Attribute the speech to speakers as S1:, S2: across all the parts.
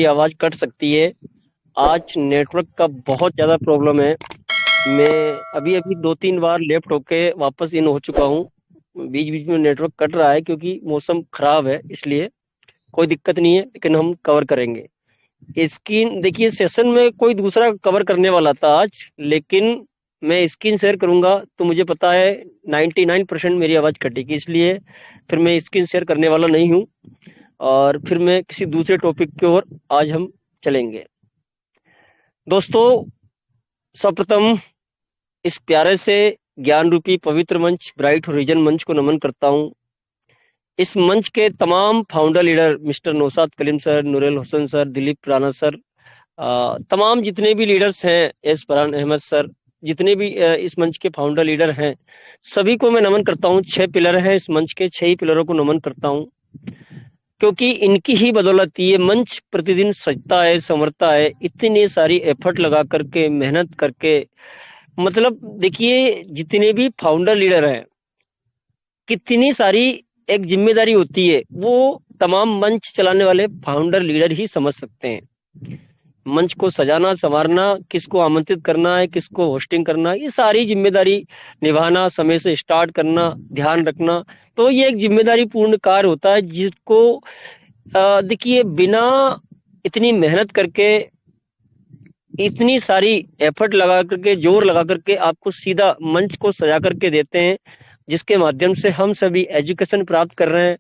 S1: आवाज़ कट सकती है। आज नेटवर्क का बहुत ज़्यादा प्रॉब्लम है। मैं अभी-अभी 2-3 बार लेफ्ट होके वापस इन हो चुका हूँ। बीच-बीच में नेटवर्क कट रहा है क्योंकि मौसम खराब है, इसलिए कोई दिक्कत नहीं है, लेकिन हम कवर करेंगे। स्क्रीन देखिए, सेशन में कोई दूसरा कवर करने वाला था आज, लेकिन मैं स्क्रीन शेयर करूँगा तो मुझे पता है 99% मेरी आवाज़ कटेगी, इसलिए फिर मैं स्क्रीन शेयर करने वाला नहीं हूँ और फिर मैं किसी दूसरे टॉपिक की ओर आज हम चलेंगे। दोस्तों, सर्वप्रथम इस प्यारे से ज्ञान रूपी पवित्र मंच ब्राइट होराइजन मंच को नमन करता हूँ। इस मंच के तमाम founder leader mister Naushad Kaleem sir, Noorul Hasan sir, Dilip Rana sir, तमाम जितने भी लीडर्स हैं, एस फरहान अहमद सर, जितने भी इस मंच के फाउंडर लीडर हैं, सभी को मैं नमन करता हूँ। 6 पिलर हैं इस मंच के, 6 ही पिलरों को नमन करता हूँ, क्योंकि इनकी ही बदौलत ये मंच प्रतिदिन सजता है, संवरता है। इतनी सारी एफर्ट लगा करके, मेहनत करके, मतलब देखिए जितने भी फाउंडर लीडर हैं, कितनी सारी एक जिम्मेदारी होती है, वो तमाम मंच चलाने वाले फाउंडर लीडर ही समझ सकते हैं। मंच को सजाना, संवारना, किसको आमंत्रित करना है, किसको होस्टिंग करना, ये सारी जिम्मेदारी निभाना, समय से स्टार्ट करना, ध्यान रखना, तो ये एक जिम्मेदारी पूर्ण कार्य होता है जिसको देखिए बिना इतनी मेहनत करके, इतनी सारी एफर्ट लगा करके, जोर लगा करके आपको सीधा मंच को सजा करके देते हैं, जिसके माध्यम से हम सभी एजुकेशन प्राप्त कर रहे हैं,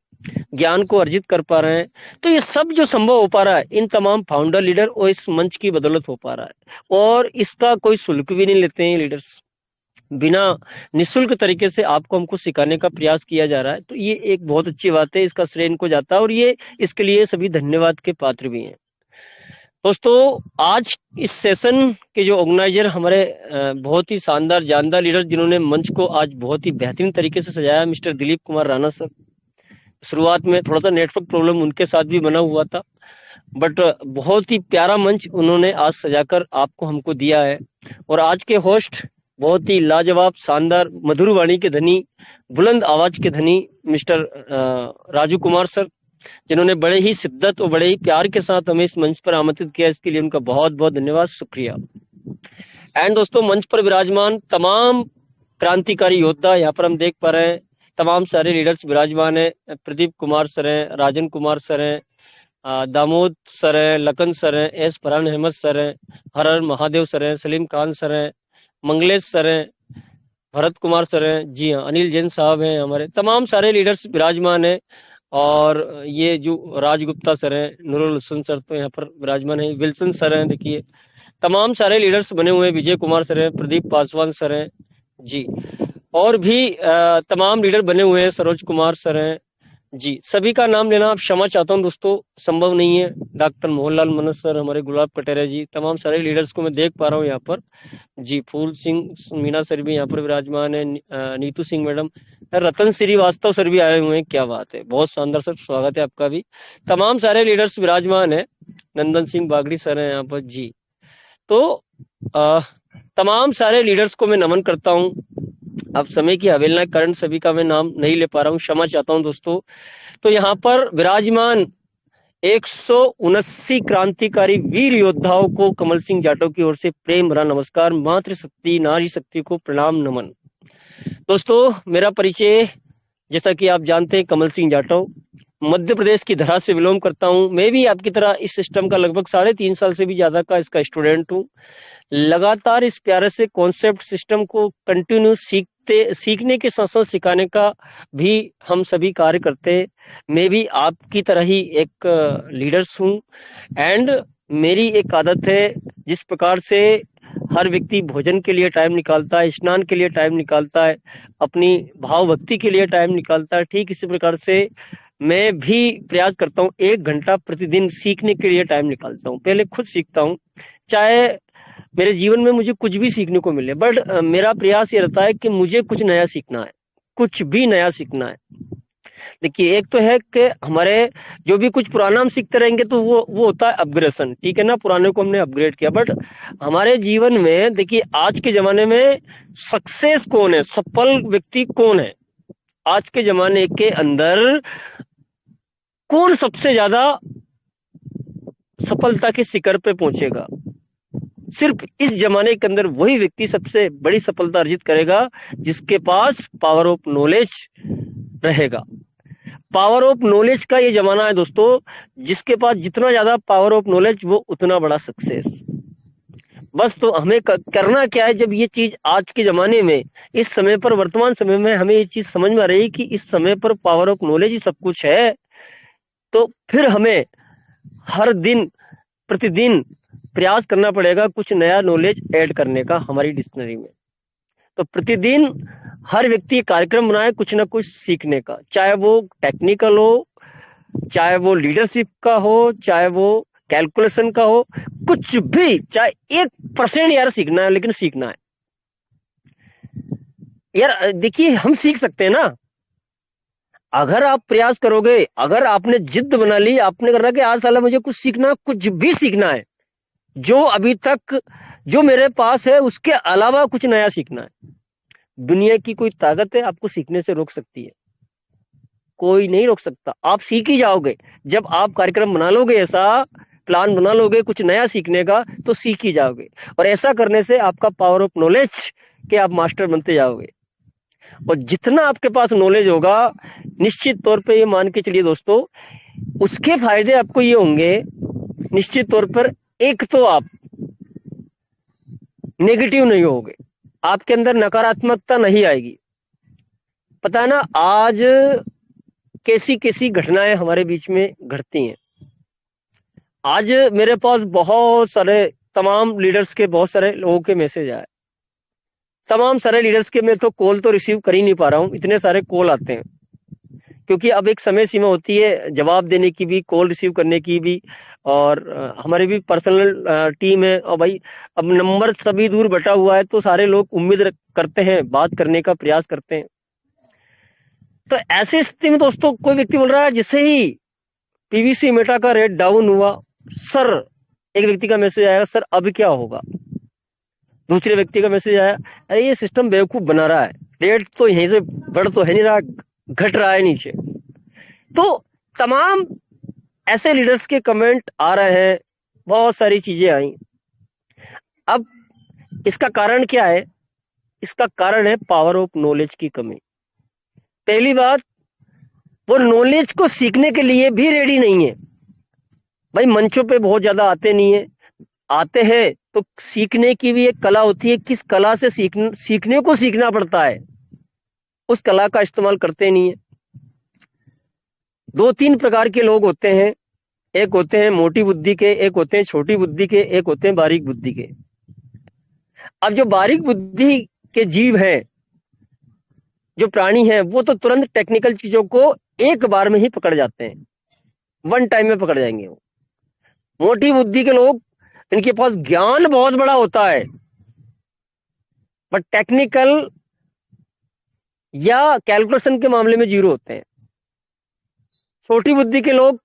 S1: ज्ञान को अर्जित कर पा रहे हैं। तो ये सब जो संभव हो पा रहा है, इन तमाम फाउंडर लीडर और इस मंच की बदौलत हो पा रहा है, और इसका कोई शुल्क भी नहीं लेते हैं लीडर्स। बिना निःशुल्क तरीके से आपको हमको सिखाने का प्रयास किया जा रहा है, तो ये एक बहुत अच्छी बात है। इसका श्रेय इनको जाता है और ये इसके लिए सभी धन्यवाद के पात्र भी हैं। दोस्तों, आज इस सेशन के जो ऑर्गेनाइजर हमारे बहुत ही शानदार जानदार लीडर, जिन्होंने मंच को आज बहुत ही बेहतरीन तरीके से सजाया, मिस्टर दिलीप कुमार राणा सर। शुरुआत में थोड़ा सा नेटवर्क प्रॉब्लम उनके साथ भी बना हुआ था, बट बहुत ही प्यारा मंच उन्होंने आज सजाकर आपको हमको दिया है। और आज के होस्ट बहुत ही लाजवाब, शानदार, मधुर वाणी के धनी, बुलंद आवाज के धनी मिस्टर राजू कुमार सर, जिन्होंने बड़े ही शिद्दत और बड़े ही प्यार के साथ हमें इस मंच पर आमंत्रित किया। इसके लिए उनका बहुत बहुत धन्यवाद, शुक्रिया। एंड दोस्तों, मंच पर विराजमान तमाम क्रांतिकारी योद्धा यहाँ पर हम देख पा रहे हैं, तमाम सारे लीडर्स विराजमान है। प्रदीप कुमार सर हैं, राजन कुमार सर हैं, दामोद सर हैं, लखन सर हैं, एस फरहान अहमद सर हैं, हर हर महादेव सर हैं, सलीम खान सर हैं, मंगलेश सर हैं, भरत कुमार सर हैं, जी हाँ, अनिल जैन साहब हैं, हमारे तमाम सारे लीडर्स विराजमान हैं। और ये जो राजगुप्ता सर हैं, नूरुल हसन सर तो यहाँ पर विराजमान है, विल्सन सर हैं, देखिए तमाम सारे लीडर्स बने हुए हैं, विजय कुमार सर हैं, प्रदीप पासवान सर हैं, जी, और भी तमाम लीडर बने हुए हैं, सरोज कुमार सर हैं, जी, सभी का नाम लेना आप क्षमा चाहता हूं दोस्तों, संभव नहीं है। डॉक्टर मोहनलाल मनस सर, हमारे गुलाब कटेरिया जी, तमाम सारे लीडर्स को मैं देख पा रहा हूँ यहाँ पर, जी, फूल सिंह मीना सर भी यहाँ पर विराजमान है, नीतू सिंह मैडम, रतन श्रीवास्तव सर भी आए हुए हैं, क्या बात है, बहुत शानदार सर, स्वागत है आपका भी। तमाम सारे लीडर्स विराजमान है, नंदन सिंह बागड़ी सर हैं यहाँ पर, जी। तो तमाम सारे लीडर्स को मैं नमन करता हूँ। अब समय की अवहेलना के कारण सभी का मैं नाम नहीं ले पा रहा हूँ, क्षमा चाहता हूँ दोस्तों। तो यहाँ पर विराजमान 179 क्रांतिकारी वीर योद्धाओं को कमल सिंह जाटव की ओर से प्रेम भरा नमस्कार, मातृशक्ति नारी शक्ति को प्रणाम नमन। दोस्तों, मेरा परिचय जैसा कि आप जानते हैं, कमल सिंह जाटव, मध्य प्रदेश की धरा से बिलोंग करता हूं। मैं भी आपकी तरह इस सिस्टम का लगभग 3.5 साल से भी ज्यादा का इसका स्टूडेंट हूं। लगातार इस प्यारे से कॉन्सेप्ट सिस्टम को कंटिन्यू सीखने के साथ साथ सिखाने का भी हम सभी कार्य करते हैं। मैं भी आपकी तरह ही एक लीडर्स हूं, एंड मेरी एक आदत है, जिस प्रकार से हर व्यक्ति भोजन के लिए टाइम निकालता है, स्नान के लिए टाइम निकालता है, अपनी भाव भक्ति के लिए टाइम निकालता है, ठीक इसी प्रकार से मैं भी प्रयास करता हूँ 1 घंटा प्रतिदिन सीखने के लिए टाइम निकालता हूँ। पहले खुद सीखता हूँ, चाहे मेरे जीवन में मुझे कुछ भी सीखने को मिले, बट मेरा प्रयास ये रहता है कि मुझे कुछ नया सीखना है, कुछ भी नया सीखना है। देखिए, एक तो है कि हमारे जो भी कुछ पुराना हम सीखते रहेंगे तो वो होता है अपग्रेडेशन, ठीक है ना, पुराने को हमने अपग्रेड किया। बट हमारे जीवन में देखिए, आज के जमाने में सक्सेस कौन है, सफल व्यक्ति कौन है, आज के जमाने के अंदर कौन सबसे ज्यादा सफलता के शिखर पे पहुंचेगा। सिर्फ इस जमाने के अंदर वही व्यक्ति सबसे बड़ी सफलता अर्जित करेगा जिसके पास पावर ऑफ नॉलेज रहेगा। पावर ऑफ नॉलेज का ये जमाना है दोस्तों, जिसके पास जितना ज्यादा पावर ऑफ नॉलेज वो उतना बड़ा सक्सेस। बस तो हमें करना क्या है, जब ये चीज आज के जमाने में, इस समय पर, वर्तमान समय में हमें ये चीज समझ में आ रही है कि इस समय पर पावर ऑफ नॉलेज ही सब कुछ है, तो फिर हमें हर दिन प्रतिदिन प्रयास करना पड़ेगा कुछ नया नॉलेज ऐड करने का हमारी डिक्शनरी में। तो प्रतिदिन हर व्यक्ति कार्यक्रम बनाए कुछ ना कुछ सीखने का, चाहे वो टेक्निकल हो, चाहे वो लीडरशिप का हो, चाहे वो कैलकुलेशन का हो, कुछ भी, चाहे 1% यार सीखना है, लेकिन सीखना है यार। देखिए हम सीख सकते हैं ना, अगर आप प्रयास करोगे, अगर आपने जिद बना ली, आपने करना कि आज साला मुझे कुछ सीखना, कुछ भी सीखना है, जो अभी तक जो मेरे पास है उसके अलावा कुछ नया सीखना है। दुनिया की कोई ताकत है आपको सीखने से रोक सकती है? कोई नहीं रोक सकता, आप सीख ही जाओगे। जब आप कार्यक्रम बना लोगे, ऐसा प्लान बना लोगे कुछ नया सीखने का, तो सीख ही जाओगे। और ऐसा करने से आपका पावर ऑफ नॉलेज के आप मास्टर बनते जाओगे। और जितना आपके पास नॉलेज होगा, निश्चित तौर पे ये मान के चलिए दोस्तों, उसके फायदे आपको ये होंगे निश्चित तौर पर। एक तो आप नेगेटिव नहीं होगे, आपके अंदर नकारात्मकता नहीं आएगी। पता है ना, आज कैसी कैसी घटनाएं हमारे बीच में घटती हैं। आज मेरे पास बहुत सारे तमाम लीडर्स के, बहुत सारे लोगों के मैसेज आए, तमाम सारे लीडर्स के। मैं तो कॉल तो रिसीव कर ही नहीं पा रहा हूँ, इतने सारे कॉल आते हैं, क्योंकि अब एक समय सीमा होती है जवाब देने की भी, कॉल रिसीव करने की भी। और हमारी भी पर्सनल टीम है, और भाई अब नंबर सभी दूर बटा हुआ है, तो सारे लोग उम्मीद करते हैं, बात करने का प्रयास करते हैं। तो ऐसी स्थिति में दोस्तों, कोई व्यक्ति बोल रहा है जैसे ही पीवीसी मेटा का रेट डाउन हुआ, सर, एक व्यक्ति का मैसेज आया, सर अब क्या होगा। दूसरे व्यक्ति का मैसेज आया, अरे ये सिस्टम बेवकूफ बना रहा है, रेट तो यहीं से बढ़ तो है नहीं रहा, घट रहा है नीचे। तो तमाम ऐसे लीडर्स के कमेंट आ रहे हैं, बहुत सारी चीजें आई। अब इसका कारण क्या है? इसका कारण है पावर ऑफ नॉलेज की कमी। पहली बात, वो नॉलेज को सीखने के लिए भी रेडी नहीं है। भाई मंचों पे बहुत ज्यादा आते नहीं है, आते हैं तो सीखने की भी एक कला होती है, किस कला से सीखने को सीखना पड़ता है, उस कला का इस्तेमाल करते नहीं है। 2-3 प्रकार के लोग होते हैं, एक होते हैं मोटी बुद्धि के, एक होते हैं छोटी बुद्धि के, एक होते हैं बारीक बुद्धि के। अब जो बारीक बुद्धि के जीव हैं, जो प्राणी हैं, वो तो तुरंत टेक्निकल चीजों को एक बार में ही पकड़ जाते हैं, वन टाइम में पकड़ जाएंगे वो। मोटी बुद्धि के लोग, इनके पास ज्ञान बहुत बड़ा होता है, बट टेक्निकल या कैलकुलेशन के मामले में जीरो होते हैं। छोटी बुद्धि के लोग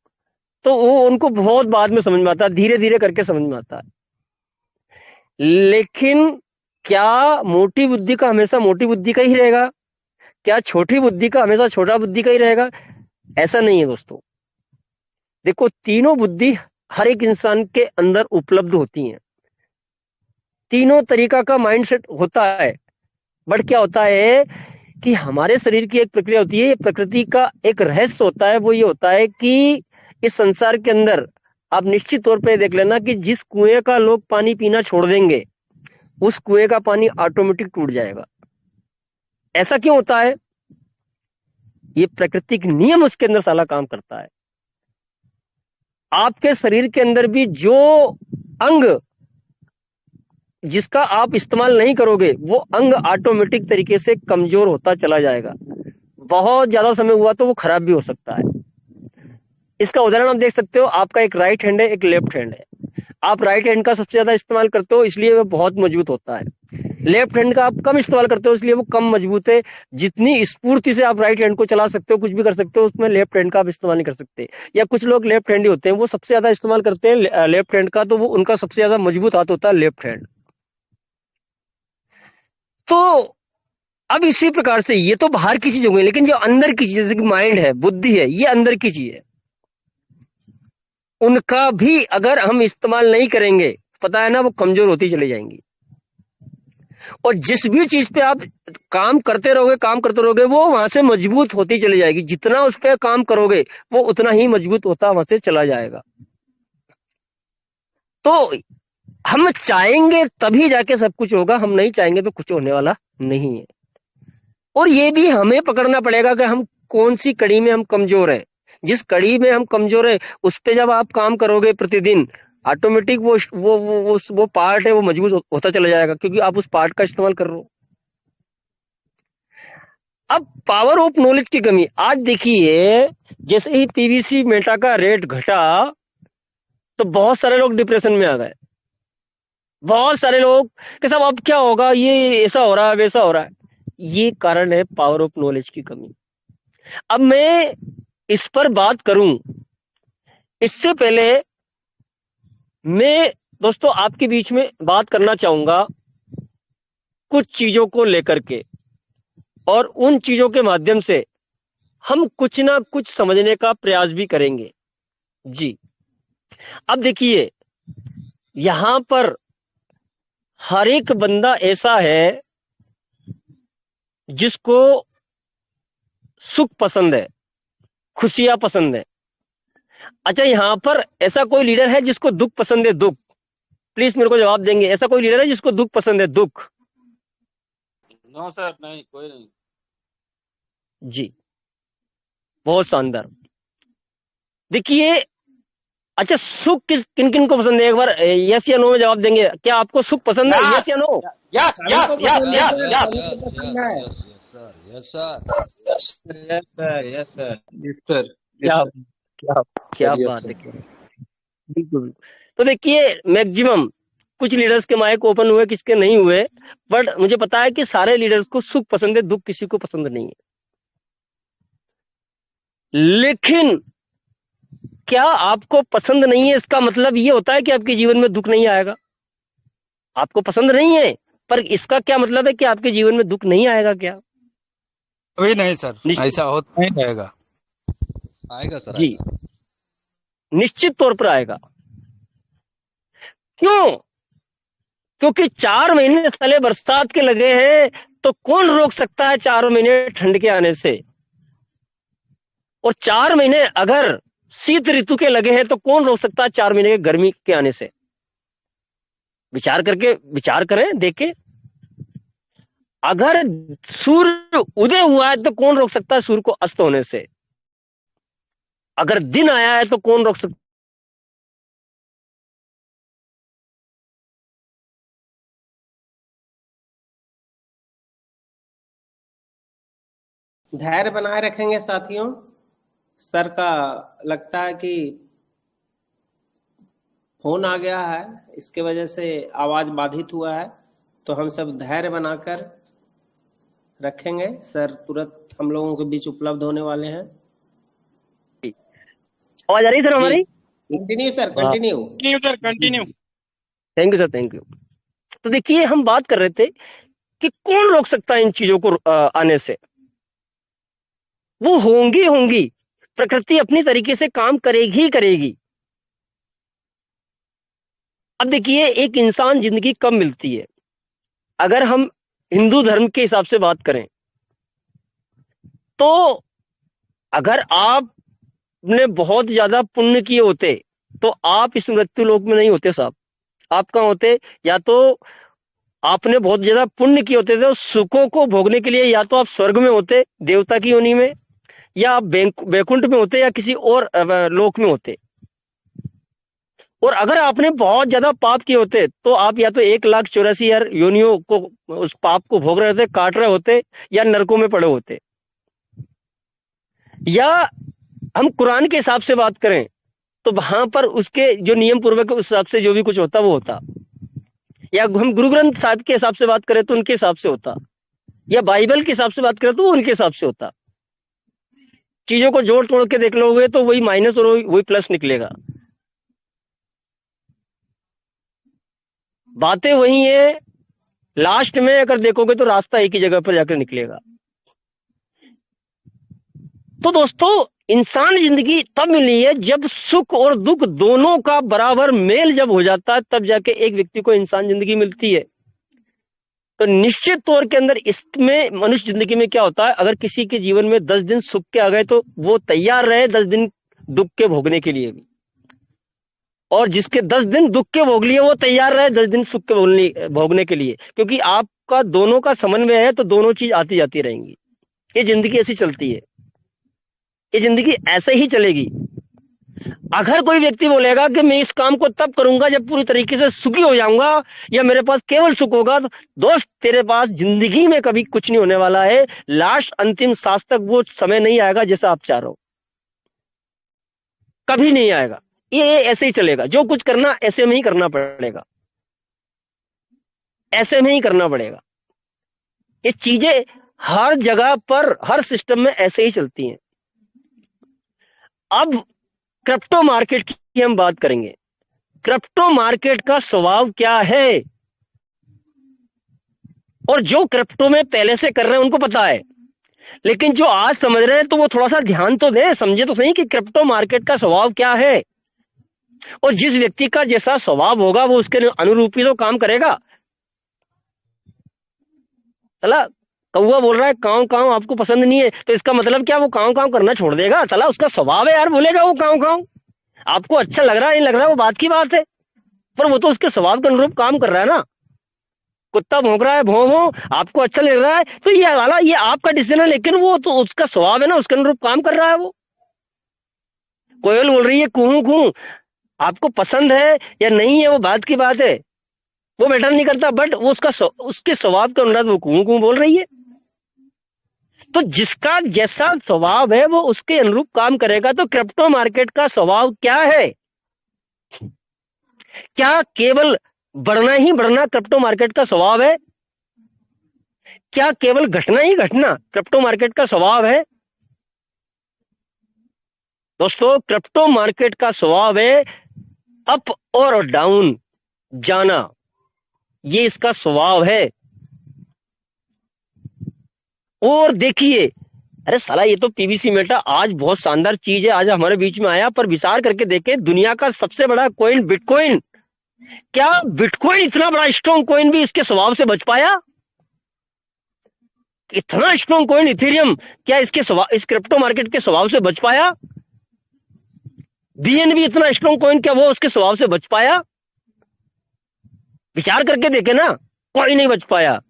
S1: तो वो, उनको बहुत बाद में समझ में आता है, धीरे धीरे करके समझ में आता है। लेकिन क्या मोटी बुद्धि का हमेशा मोटी बुद्धि का ही रहेगा? क्या छोटी बुद्धि का हमेशा छोटा बुद्धि का ही रहेगा? ऐसा नहीं है दोस्तों। देखो, तीनों बुद्धि हर एक इंसान के अंदर उपलब्ध होती हैं, तीनों तरीका का माइंडसेट होता है। बट क्या होता है कि हमारे शरीर की एक प्रक्रिया होती है, ये प्रकृति का एक रहस्य होता है। वो ये होता है कि इस संसार के अंदर आप निश्चित तौर पे देख लेना कि जिस कुएं का लोग पानी पीना छोड़ देंगे, उस कुएं का पानी ऑटोमेटिक टूट जाएगा। ऐसा क्यों होता है? ये प्राकृतिक नियम उसके अंदर साला काम करता है। आपके शरीर के अंदर भी जो अंग जिसका आप इस्तेमाल नहीं करोगे, वो अंग ऑटोमेटिक तरीके से कमजोर होता चला जाएगा। बहुत ज्यादा समय हुआ तो वो खराब भी हो सकता है। इसका उदाहरण आप देख सकते हो, आपका एक राइट हैंड है, एक लेफ्ट हैंड है। आप राइट हैंड का सबसे ज्यादा इस्तेमाल करते हो, इसलिए वो बहुत मजबूत होता है। लेफ्ट हैंड का आप कम इस्तेमाल करते हो, इसलिए वो कम मजबूत है। जितनी स्फूर्ति से आप राइट हैंड को चला सकते हो, कुछ भी कर सकते हो, उसमें लेफ्ट हैंड का आप इस्तेमाल नहीं कर सकते। या कुछ लोग लेफ्ट हैंड ही होते हैं, वो सबसे ज्यादा इस्तेमाल करते हैं लेफ्ट हैंड का, तो वो उनका सबसे ज्यादा मजबूत हाथ होता है लेफ्ट हैंड। तो अब इसी प्रकार से ये तो बाहर की चीज हो गई, लेकिन जो अंदर की चीज, जैसे कि माइंड है, बुद्धि है, ये अंदर की चीज है। उनका भी अगर हम इस्तेमाल नहीं करेंगे, पता है ना, वो कमजोर होती चली जाएंगी। और जिस भी चीज पे आप काम करते रहोगे, काम करते रहोगे, वो वहां से मजबूत होती चली जाएगी। जितना उस पर काम करोगे वो उतना ही मजबूत होता वहां से चला जाएगा। तो हम चाहेंगे तभी जाके सब कुछ होगा, हम नहीं चाहेंगे तो कुछ होने वाला नहीं है। और ये भी हमें पकड़ना पड़ेगा कि हम कौन सी कड़ी में हम कमजोर हैं। जिस कड़ी में हम कमजोर है उस पे जब आप काम करोगे प्रतिदिन, ऑटोमेटिक वो पार्ट है वो मजबूत होता चला जाएगा, क्योंकि आप उस पार्ट का इस्तेमाल कर रहे हो। अब पावर ऑफ नॉलेज की कमी, आज देखिए जैसे ही पीवीसी मेटा का रेट घटा तो बहुत सारे लोग डिप्रेशन में आ गए। बहुत सारे लोग कि साहब अब क्या होगा, ये ऐसा हो रहा है वैसा हो रहा है। ये कारण है पावर ऑफ नॉलेज की कमी। अब मैं इस पर बात करूं इससे पहले मैं दोस्तों आपके बीच में बात करना चाहूंगा कुछ चीजों को लेकर के, और उन चीजों के माध्यम से हम कुछ ना कुछ समझने का प्रयास भी करेंगे जी। अब देखिए यहां पर हर एक बंदा ऐसा है जिसको सुख पसंद है, खुशियां पसंद है। अच्छा, यहां पर ऐसा कोई लीडर है जिसको दुख पसंद है? दुख, प्लीज मेरे को जवाब देंगे, ऐसा कोई लीडर है जिसको दुख पसंद है? दुख?
S2: नो सर, नहीं, कोई नहीं
S1: जी, बहुत शानदार। देखिए, अच्छा सुख किन किन को पसंद है? एक बार यस या नो में जवाब देंगे। क्या आपको सुख पसंद है? यस या no?
S2: Yes yes yes yes yes
S3: yes sir, yes sir, yes sir, yes sir,
S1: क्या क्या क्या बात है, क्या बिल्कुल। तो देखिए मैक्सिमम कुछ लीडर्स के माइक ओपन हुए, किसके नहीं हुए, बट मुझे पता है कि सारे लीडर्स को सुख पसंद है, दुख किसी को पसंद नहीं है। लेकिन क्या आपको पसंद नहीं है इसका मतलब ये होता है कि आपके जीवन में दुख नहीं आएगा? आपको पसंद नहीं है पर इसका क्या मतलब है कि आपके जीवन में दुख नहीं आएगा क्या?
S2: अभी नहीं सर, ऐसा होता नहीं रहेगा।
S3: आएगा सर,
S1: जी,
S3: आएगा।
S1: निश्चित तौर पर आएगा। क्यों? क्योंकि 4 महीने साले बरसात के लगे हैं, तो कौन रोक सकता है 4 महीने ठंड के आने से? और 4 महीने अगर शीत ऋतु के लगे हैं तो कौन रोक सकता है 4 महीने के गर्मी के आने से? विचार करें, देखें। अगर सूर्य उदय हुआ है तो कौन रोक सकता है सूर्य को अस्त होने से? अगर दिन आया है तो कौन रोक सकता?
S4: धैर्य बनाए रखेंगे साथियों। सर का लगता है कि फोन आ गया है, इसके वजह से आवाज बाधित हुआ है, तो हम सब धैर्य बनाकर रखेंगे। सर तुरंत हम लोगों के बीच उपलब्ध होने वाले हैं।
S1: आवाज आ रही सर हमारी?
S4: Continue sir, continue
S2: sir, continue.
S1: Thank you sir, thank you. तो देखिए हम बात कर रहे थे कि कौन रोक सकता है इन चीजों को आने से? वो होंगी होंगी, प्रकृति अपनी तरीके से काम करेगी ही करेगी। अब देखिए एक इंसान जिंदगी कब मिलती है? अगर हम हिंदू धर्म के हिसाब से बात करें तो अगर आपने बहुत ज्यादा पुण्य किए होते तो आप इस मृत्यु लोक में नहीं होते साहब। आप कहाँ होते? या तो आपने बहुत ज्यादा पुण्य किए होते तो सुखों को भोगने के लिए या तो आप स्वर्ग में होते, देवता की योनि में, या आप बैकुंठ में होते, या किसी और लोक में होते। और अगर आपने बहुत ज्यादा पाप किए होते तो आप या तो 1,84,000 योनियों को उस पाप को भोग रहे होते, काट रहे होते, या नरकों में पड़े होते। या हम कुरान के हिसाब से बात करें तो वहां पर उसके जो नियम पूर्वक उस हिसाब से जो भी कुछ होता वो होता। या हम गुरु ग्रंथ साहिब के हिसाब से बात करें तो उनके हिसाब से होता। या बाइबल के हिसाब से बात करें तो वो उनके हिसाब से होता। चीजों को जोड़ तोड़ के देख लोगे तो वही माइनस और वही प्लस निकलेगा। बातें वही है, लास्ट में अगर देखोगे तो रास्ता एक ही जगह पर जाकर निकलेगा। तो दोस्तों, इंसान जिंदगी तब मिली है जब सुख और दुख दोनों का बराबर मेल जब हो जाता है, तब जाके एक व्यक्ति को इंसान जिंदगी मिलती है। तो निश्चित तौर के अंदर इसमें मनुष्य जिंदगी में क्या होता है, अगर किसी के जीवन में 10 दिन सुख के आ गए तो वो तैयार रहे 10 दिन दुख के भोगने के लिए भी, और जिसके 10 दिन दुख के भोग लिए वो तैयार रहे 10 दिन सुख के भोगने के लिए, क्योंकि आपका दोनों का समन्वय है तो दोनों चीज आती जाती रहेंगी। ये जिंदगी ऐसी चलती है, ये जिंदगी ऐसे ही चलेगी। अगर कोई व्यक्ति बोलेगा कि मैं इस काम को तब करूंगा जब पूरी तरीके से सुखी हो जाऊंगा या मेरे पास केवल सुख होगा, तो दोस्त तेरे पास जिंदगी में कभी कुछ नहीं होने वाला है। लास्ट अंतिम सांस तक वो समय नहीं आएगा जैसा आप चाह रहे हो, कभी नहीं आएगा। ये ऐसे ही चलेगा। जो कुछ करना ऐसे में ही करना पड़ेगा, ऐसे में ही करना पड़ेगा। ये चीजें हर जगह पर हर सिस्टम में ऐसे ही चलती हैं। अब क्रिप्टो मार्केट की हम बात करेंगे। क्रिप्टो मार्केट का स्वभाव क्या है, और जो क्रिप्टो में पहले से कर रहे हैं उनको पता है, लेकिन जो आज समझ रहे हैं तो वो थोड़ा सा ध्यान तो दें, समझे तो सही कि क्रिप्टो मार्केट का स्वभाव क्या है। और जिस व्यक्ति का जैसा स्वभाव होगा वो उसके अनुरूप ही तो काम करेगा। चला कौवा बोल रहा है काव काव आपको पसंद नहीं है, तो इसका मतलब क्या वो काव काव करना छोड़ देगा? चला उसका स्वभाव है यार, बोलेगा वो काव काव। आपको अच्छा लग रहा है नहीं लग रहा है वो बात की बात है, पर वो तो उसके स्वभाव के अनुरूप काम कर रहा है ना। कुत्ता भौंक रहा है भौं भौं, आपको अच्छा लग रहा है तो ये वाला ये आपका डिसीजन है, लेकिन वो तो उसका स्वभाव है ना, उसके अनुरूप काम कर रहा है वो। कोयल बोल रही है कूहू कूहू, आपको पसंद है या नहीं है वो बात की बात है, वो मैटर नहीं करता, बट वो उसके स्वभाव के अनुरूप वो कूहू कूहू बोल रही है। तो जिसका जैसा स्वभाव है वो उसके अनुरूप काम करेगा। तो क्रिप्टो मार्केट का स्वभाव क्या है? क्या केवल बढ़ना ही बढ़ना क्रिप्टो मार्केट का स्वभाव है? क्या केवल घटना ही घटना क्रिप्टो मार्केट का स्वभाव है? दोस्तों, क्रिप्टो मार्केट का स्वभाव है अप और डाउन जाना, ये इसका स्वभाव है। और देखिए, अरे साला ये तो पीवीसी मेटा आज बहुत शानदार चीज है, आज हमारे बीच में आया, पर विचार करके देखे दुनिया का सबसे बड़ा कॉइन बिटकॉइन, क्या बिटकॉइन इतना बड़ा स्ट्रॉन्ग कॉइन भी इसके स्वभाव से बच पाया? इतना स्ट्रॉन्ग कॉइन इथेरियम क्या इसके स्वभाव इस क्रिप्टो मार्केट के स्वभाव से बच पाया? बीएनबी इतना स्ट्रॉन्ग कॉइन क्या वो उसके स्वभाव से बच पाया? विचार करके देखे ना, कोई नहीं बच पाया।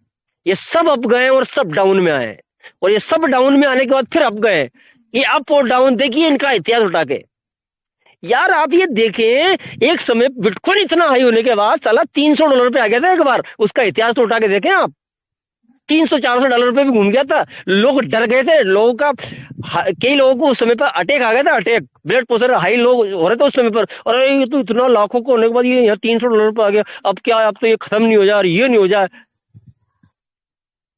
S1: ये सब अप गए और सब डाउन में आए, और ये सब डाउन में आने के बाद फिर अप गए। ये अप और डाउन देखिए इनका इतिहास उठा के। यार आप ये देखें, एक समय बिटकॉइन इतना हाई होने के बाद साला $300 पे आ गया था एक बार, उसका इतिहास तो उठा के देखें आप। $300-400 पे भी घूम गया था, लोग डर गए थे, लोगों का कई लोगों को उस समय पर अटैक आ गया था, अटैक, ब्लड प्रेशर हाई लोग हो रहे थे उस समय पर। अरे ये तो इतना लाखों को होने के बाद ये यहाँ $300 पे आ गया, अब क्या, अब तो ये खत्म नहीं हो जाए, ये नहीं हो जाए।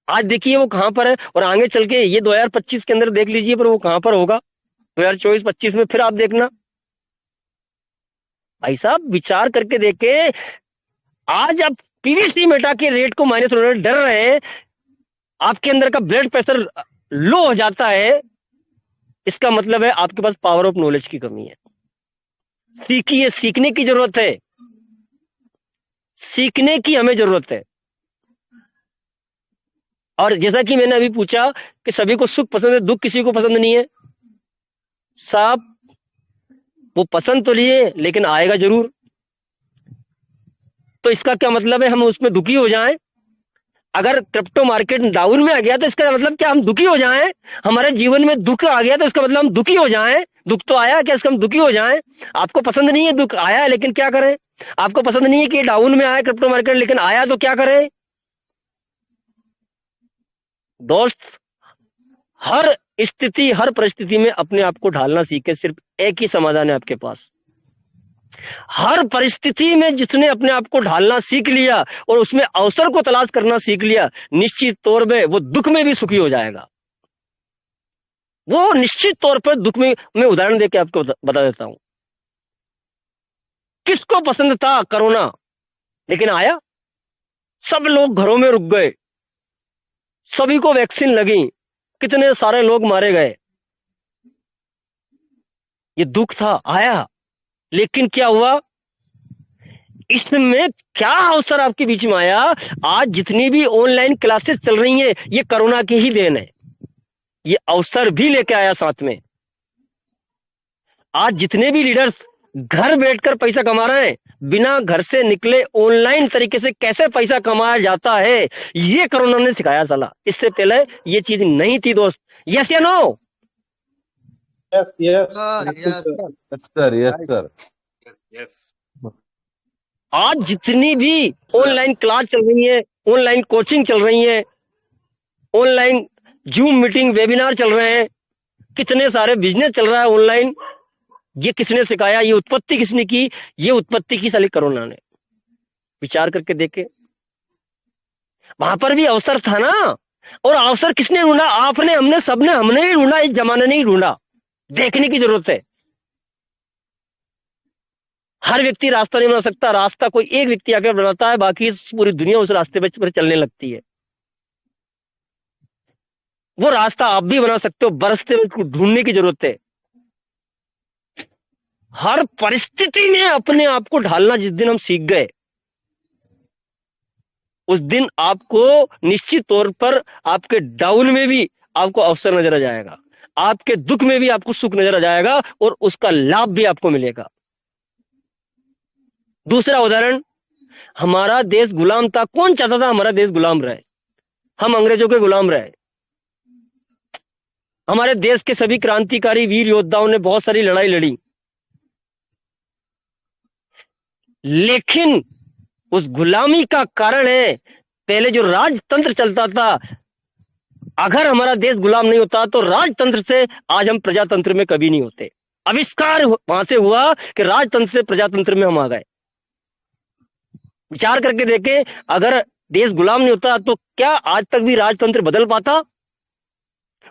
S1: आज देखिए वो कहां पर है, और आगे चल के ये 2025 के अंदर देख लीजिए पर वो कहां पर होगा 2024-25 में, फिर आप देखना। भाई साहब विचार करके देखे, आज आप पीवीसी मेटा के रेट को माइनस होने डर रहे हैं, आपके अंदर का ब्लड प्रेशर लो हो जाता है, इसका मतलब है आपके पास पावर ऑफ नॉलेज की कमी है। सीखिए, सीखने की जरूरत है, सीखने की हमें जरूरत है। और जैसा कि मैंने अभी पूछा कि सभी को सुख पसंद है, दुख किसी को पसंद नहीं है। साहब वो पसंद तो लिए लेकिन आएगा जरूर। तो इसका क्या मतलब है हम उसमें दुखी हो जाएं? अगर क्रिप्टो मार्केट डाउन में आ गया तो इसका मतलब क्या हम दुखी हो जाएं? हमारे जीवन में दुख आ गया तो इसका मतलब हम दुखी हो जाएं? दुख तो आया, क्या इसका हम दुखी हो जाएं? आपको पसंद नहीं है दुख आया है, लेकिन क्या करें? आपको पसंद नहीं है कि डाउन में आया क्रिप्टो मार्केट, लेकिन आया तो क्या करें? दोस्त, हर स्थिति हर परिस्थिति में अपने आप को ढालना सीखे। सिर्फ एक ही समाधान है आपके पास। हर परिस्थिति में जिसने अपने आप को ढालना सीख लिया और उसमें अवसर को तलाश करना सीख लिया, निश्चित तौर पे वो दुख में भी सुखी हो जाएगा। वो निश्चित तौर पर दुख में, मैं उदाहरण देके आपको बता देता हूं। किसको पसंद था कोरोना, लेकिन आया, सब लोग घरों में रुक गए, सभी को वैक्सीन लगी, कितने सारे लोग मारे गए, ये दुख था, आया, लेकिन क्या हुआ, इसमें क्या अवसर आपके बीच में आया। आज जितनी भी ऑनलाइन क्लासेस चल रही हैं, ये कोरोना की ही देन है। ये अवसर भी लेके आया साथ में। आज जितने भी लीडर्स घर बैठकर पैसा कमा रहे हैं, बिना घर से निकले ऑनलाइन तरीके से कैसे पैसा कमाया जाता है, ये कोरोना ने सिखाया साला। इससे पहले ये चीज नहीं थी दोस्त। यस या no?
S3: Yes, yes.
S5: Sir, yes.
S3: Yes, sir. Yes, sir.
S5: Yes.
S1: आज जितनी भी ऑनलाइन क्लास चल रही है, ऑनलाइन कोचिंग चल रही है, ऑनलाइन जूम मीटिंग वेबिनार चल रहे हैं, कितने सारे बिजनेस चल रहा है ऑनलाइन, ये किसने सिखाया, ये उत्पत्ति किसने की? ये उत्पत्ति की साली कोरोना ने। विचार करके देखे, वहां पर भी अवसर था ना। और अवसर किसने ढूंढा? आपने, हमने, सबने, हमने ही ढूंढा, इस जमाने ने ही ढूंढा। देखने की जरूरत है। हर व्यक्ति रास्ता नहीं बना सकता, रास्ता कोई एक व्यक्ति आकर बनाता है, बाकी पूरी दुनिया उस रास्ते पर चलने लगती है। वो रास्ता आप भी बना सकते हो, बरसते में ढूंढने की जरूरत है। हर परिस्थिति में अपने आप को ढालना जिस दिन हम सीख गए, उस दिन आपको निश्चित तौर पर आपके डाउन में भी आपको अवसर नजर आ जाएगा, आपके दुख में भी आपको सुख नजर आ जाएगा, और उसका लाभ भी आपको मिलेगा। दूसरा उदाहरण, हमारा देश गुलाम था। कौन चाहता था हमारा देश गुलाम रहे? हम अंग्रेजों के गुलाम रहे। हमारे देश के सभी क्रांतिकारी वीर योद्धाओं ने बहुत सारी लड़ाई लड़ी, लेकिन उस गुलामी का कारण है, पहले जो राजतंत्र चलता था, अगर हमारा देश गुलाम नहीं होता तो राजतंत्र से आज हम प्रजातंत्र में कभी नहीं होते। आविष्कार वहां से हुआ कि राजतंत्र से प्रजातंत्र में हम आ गए। विचार करके देखें, अगर देश गुलाम नहीं होता तो क्या आज तक भी राजतंत्र बदल पाता?